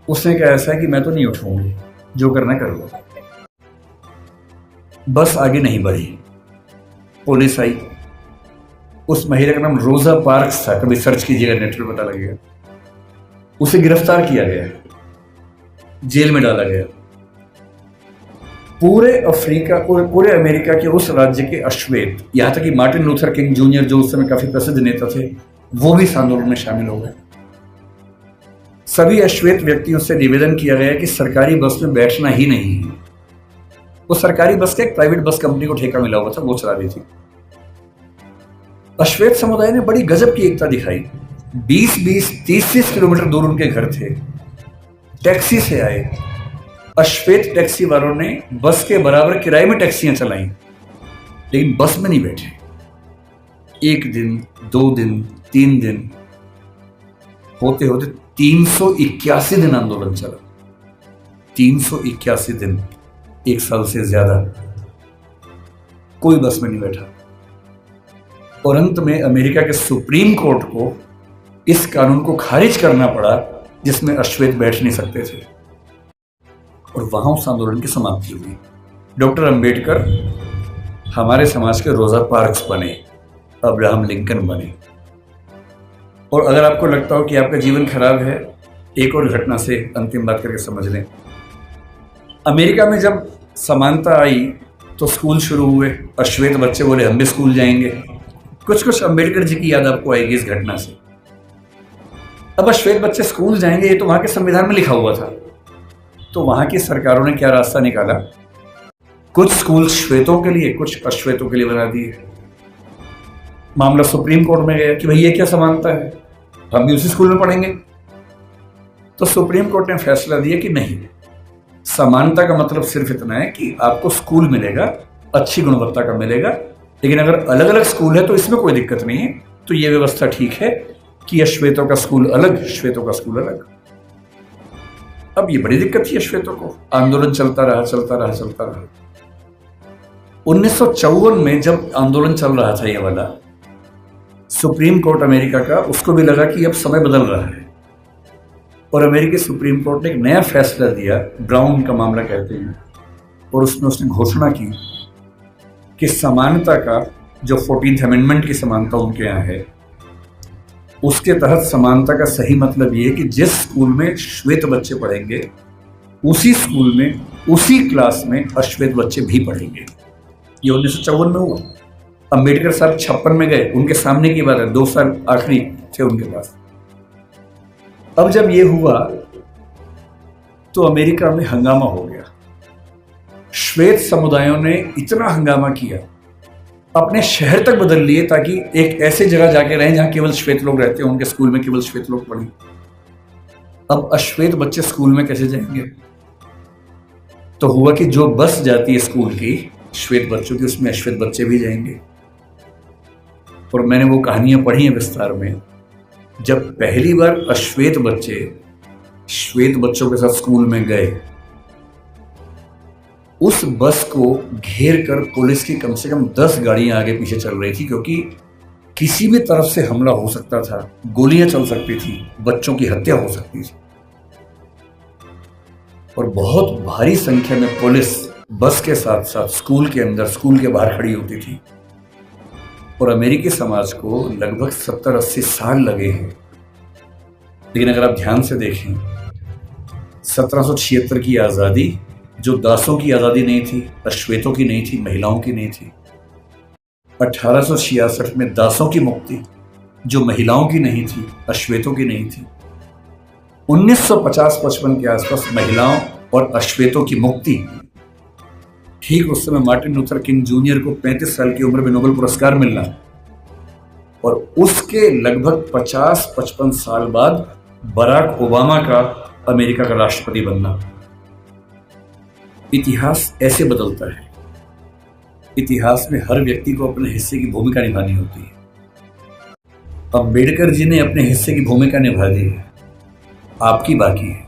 उसने कहा ऐसा है कि मैं तो नहीं उठूंगी, जो करना कर लो। बस आगे नहीं बढ़ी। पुलिस आई। उस महिला का नाम रोजा पार्क्स था, कभी सर्च कीजिएगा नेट पे पता लगेगा। उसे गिरफ्तार किया गया, जेल में डाला गया। पूरे अमेरिका के उस राज्य के अश्वेत, यहां तक कि मार्टिन लूथर किंग जूनियर जो उस समय काफी प्रसिद्ध नेता थे, वो भी इस आंदोलन में शामिल हो गए। सभी अश्वेत व्यक्तियों से निवेदन किया गया कि सरकारी बस में बैठना ही नहीं है। वो सरकारी बस का एक प्राइवेट बस कंपनी को ठेका मिला हुआ था, वो चला रही थी। अश्वेत समुदाय ने बड़ी गजब की एकता दिखाई। 20-20, 30-30 किलोमीटर दूर उनके घर थे। टैक्सी से आए। अश्वेत टैक्सी वालों ने बस के बराबर किराए में टैक्सियां चलाई, लेकिन बस में नहीं बैठे। 1 दिन, 2 दिन, 3 दिन, होते होते 381 दिन आंदोलन चला। 381 दिन, 1 साल से ज्यादा कोई बस में नहीं बैठा। और अंत में अमेरिका के सुप्रीम कोर्ट को इस कानून को खारिज करना पड़ा जिसमें अश्वेत बैठ नहीं सकते थे, और वहां उस आंदोलन की समाप्ति हुई। डॉक्टर अंबेडकर हमारे समाज के रोजा पार्क्स बने, अब्राहम लिंकन बने। और अगर आपको लगता हो कि आपका जीवन खराब है, एक और घटना से अंतिम बात करके समझ लें। अमेरिका में जब समानता आई तो स्कूल शुरू हुए, अश्वेत बच्चे बोले हम भी स्कूल जाएंगे। कुछ अंबेडकर जी की याद आपको आएगी इस घटना से। अब अश्वेत बच्चे स्कूल जाएंगे, ये तो वहां के संविधान में लिखा हुआ था। तो वहां की सरकारों ने क्या रास्ता निकाला, कुछ स्कूल श्वेतों के लिए, कुछ अश्वेतों के लिए बना दिए। मामला सुप्रीम कोर्ट में गया कि भाई ये क्या समानता है, हम भी उसी स्कूल में पढ़ेंगे। तो सुप्रीम कोर्ट ने फैसला दिया कि नहीं, समानता का मतलब सिर्फ इतना है कि आपको स्कूल मिलेगा, अच्छी गुणवत्ता का मिलेगा, लेकिन अगर अलग अलग स्कूल है तो इसमें कोई दिक्कत नहीं है। तो ये व्यवस्था ठीक है कि अश्वेतों का स्कूल अलग, श्वेतों का स्कूल अलग। अब ये बड़ी दिक्कत थी अश्वेतों को। आंदोलन चलता रहा। 1954 में जब आंदोलन चल रहा था ये वाला, सुप्रीम कोर्ट अमेरिका का, उसको भी लगा कि अब समय बदल रहा है, और अमेरिकी सुप्रीम कोर्ट ने एक नया फैसला दिया, ब्राउन का मामला कहते हैं, और उसमें उसने घोषणा की कि समानता का जो 14th अमेंडमेंट की समानता उनके यहाँ है, उसके तहत समानता का सही मतलब ये है कि जिस स्कूल में श्वेत बच्चे पढ़ेंगे उसी स्कूल में, उसी क्लास में अश्वेत बच्चे भी पढ़ेंगे। ये 1954 में हुआ। अंबेडकर साहब 56 में गए, उनके सामने की बात है, 2 साल आखिरी थे उनके पास। अब जब ये हुआ तो अमेरिका में हंगामा हो गया। श्वेत समुदायों ने इतना हंगामा किया, अपने शहर तक बदल लिए ताकि एक ऐसे जगह जाके रहें जहां केवल श्वेत लोग रहते हैं, उनके स्कूल में केवल श्वेत लोग पढ़ें। अब अश्वेत बच्चे स्कूल में कैसे जाएंगे? तो हुआ कि जो बस जाती है स्कूल की श्वेत बच्चों की, उसमें अश्वेत बच्चे भी जाएंगे। और मैंने वो कहानियां पढ़ी हैं विस्तार में। जब पहली बार अश्वेत बच्चे श्वेत बच्चों के साथ स्कूल में गए, उस बस को घेर कर पुलिस की कम से कम 10 गाड़ियां आगे पीछे चल रही थी, क्योंकि किसी भी तरफ से हमला हो सकता था, गोलियां चल सकती थी, बच्चों की हत्या हो सकती थी। और बहुत भारी संख्या में पुलिस बस के साथ साथ स्कूल के अंदर, स्कूल के बाहर खड़ी होती थी। और अमेरिकी समाज को लगभग 70-80 साल लगे हैं। लेकिन अगर आप ध्यान से देखें, 1776 की आज़ादी जो दासों की आज़ादी नहीं थी, अश्वेतों की नहीं थी, महिलाओं की नहीं थी। 1866 में दासों की मुक्ति जो महिलाओं की नहीं थी, अश्वेतों की नहीं थी। 1950-55 के आसपास महिलाओं और अश्वेतों की मुक्ति। ठीक उस समय मार्टिन लूथर किंग जूनियर को 35 साल की उम्र में नोबेल पुरस्कार मिलना, और उसके लगभग 50-55 साल बाद बराक ओबामा का अमेरिका का राष्ट्रपति बनना। इतिहास ऐसे बदलता है। इतिहास में हर व्यक्ति को अपने हिस्से की भूमिका निभानी होती है। अंबेडकर जी ने अपने हिस्से की भूमिका निभा दी है, आपकी बाकी है।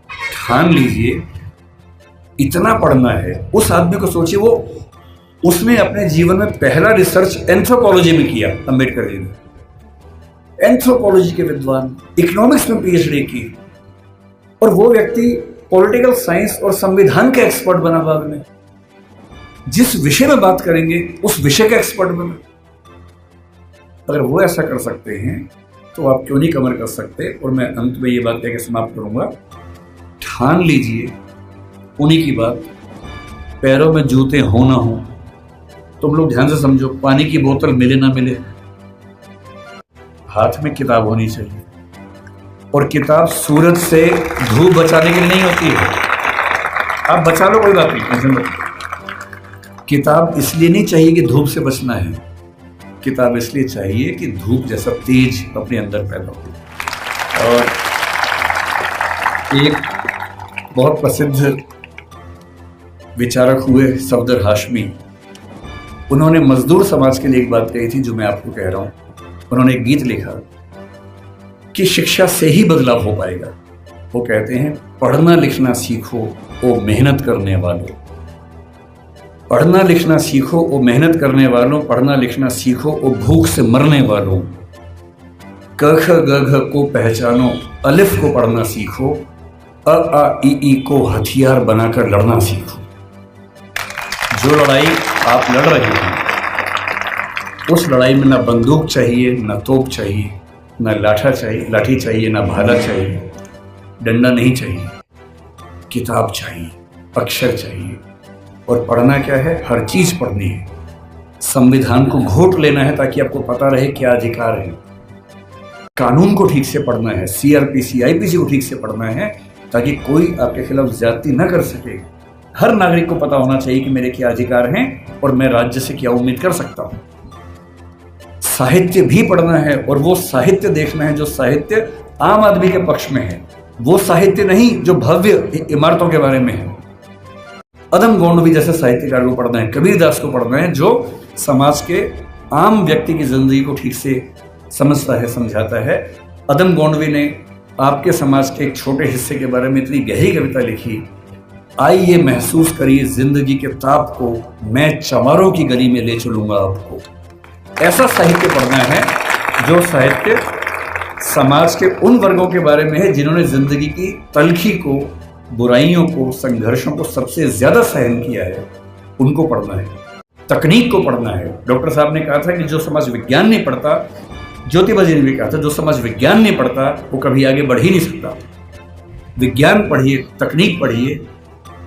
ठान लीजिए, इतना पढ़ना है। उस आदमी को सोचिए, वो उसने अपने जीवन में पहला रिसर्च एंथ्रोपोलॉजी में किया। अंबेडकर जी ने एंथ्रोपोलॉजी के विद्वान, इकोनॉमिक्स में पीएचडी की, और वो व्यक्ति पॉलिटिकल साइंस और संविधान का एक्सपर्ट बना बाद में। जिस विषय में बात करेंगे उस विषय का एक्सपर्ट बना। अगर वो ऐसा कर सकते हैं तो आप क्यों नहीं कमर कर सकते? और मैं अंत में ये बात कहकर समाप्त करूंगा, ठान लीजिए उन्हीं की बात, पैरों में जूते हो ना हो। तुम लोग ध्यान से समझो, पानी की बोतल मिले ना मिले, हाथ में किताब होनी चाहिए। और किताब सूरज से धूप बचाने के लिए नहीं होती है। आप बचा लो, कोई बात नहीं। किताब इसलिए नहीं चाहिए कि धूप से बचना है, किताब इसलिए चाहिए कि धूप जैसा तेज अपने अंदर पैदा हो। और एक बहुत प्रसिद्ध विचारक हुए सफदर हाशमी, उन्होंने मजदूर समाज के लिए एक बात कही थी जो मैं आपको कह रहा हूं। उन्होंने एक गीत लिखा कि शिक्षा से ही बदलाव हो पाएगा। वो कहते हैं, पढ़ना लिखना सीखो ओ मेहनत करने वालों, पढ़ना लिखना सीखो ओ मेहनत करने वालों, पढ़ना लिखना सीखो ओ भूख से मरने वालों, क ख ग घ को पहचानो, अलिफ को पढ़ना सीखो, अ आ ई को हथियार बनाकर लड़ना सीखो। जो लड़ाई आप लड़ रहे हैं उस लड़ाई में ना बंदूक चाहिए, ना तोप चाहिए, ना लाठी चाहिए, ना भाला चाहिए, डंडा नहीं चाहिए, किताब चाहिए, अक्षर चाहिए। और पढ़ना क्या है? हर चीज पढ़नी है। संविधान को घोट लेना है ताकि आपको पता रहे क्या अधिकार है। कानून को ठीक से पढ़ना है, सीआरपीसी आईपीसी को ठीक से पढ़ना है ताकि कोई आपके खिलाफ ज्यादती न कर सके। हर नागरिक को पता होना चाहिए कि मेरे क्या अधिकार हैं और मैं राज्य से क्या उम्मीद कर सकता हूं। साहित्य भी पढ़ना है और वो साहित्य देखना है जो साहित्य आम आदमी के पक्ष में है, वो साहित्य नहीं जो भव्य इमारतों के बारे में है। अदम गोंडवी जैसे साहित्यकार को पढ़ना है, कबीरदास को पढ़ना है जो समाज के आम व्यक्ति की जिंदगी को ठीक से समझता है, समझाता है। अदम गोंडवी ने आपके समाज के एक छोटे हिस्से के बारे में इतनी गहरी कविता लिखी, आइए महसूस करिए जिंदगी के ताप को, मैं चमारों की गली में ले चलूंगा आपको। ऐसा साहित्य पढ़ना है जो साहित्य समाज के उन वर्गों के बारे में है जिन्होंने जिंदगी की तलखी को, बुराइयों को, संघर्षों को सबसे ज्यादा सहन किया है, उनको पढ़ना है। तकनीक को पढ़ना है। डॉक्टर साहब ने कहा था कि जो समाज विज्ञान नहीं पढ़ता, ज्योतिबा जी ने भी कहा था, जो समाज विज्ञान नहीं पढ़ता वो कभी आगे बढ़ ही नहीं सकता। विज्ञान पढ़िए, तकनीक पढ़िए,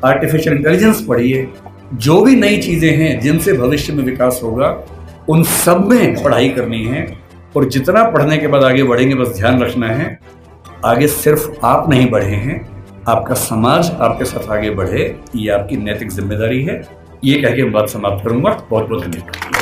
आर्टिफिशियल इंटेलिजेंस पढ़िए, जो भी नई चीजें हैं जिनसे भविष्य में विकास होगा उन सब में पढ़ाई करनी है। और जितना पढ़ने के बाद आगे बढ़ेंगे बस ध्यान रखना है, आगे सिर्फ आप नहीं बढ़े हैं, आपका समाज आपके साथ आगे बढ़े, ये आपकी नैतिक जिम्मेदारी है। ये कह के बात समाप्त करूंगा। बहुत बहुत धन्यवाद।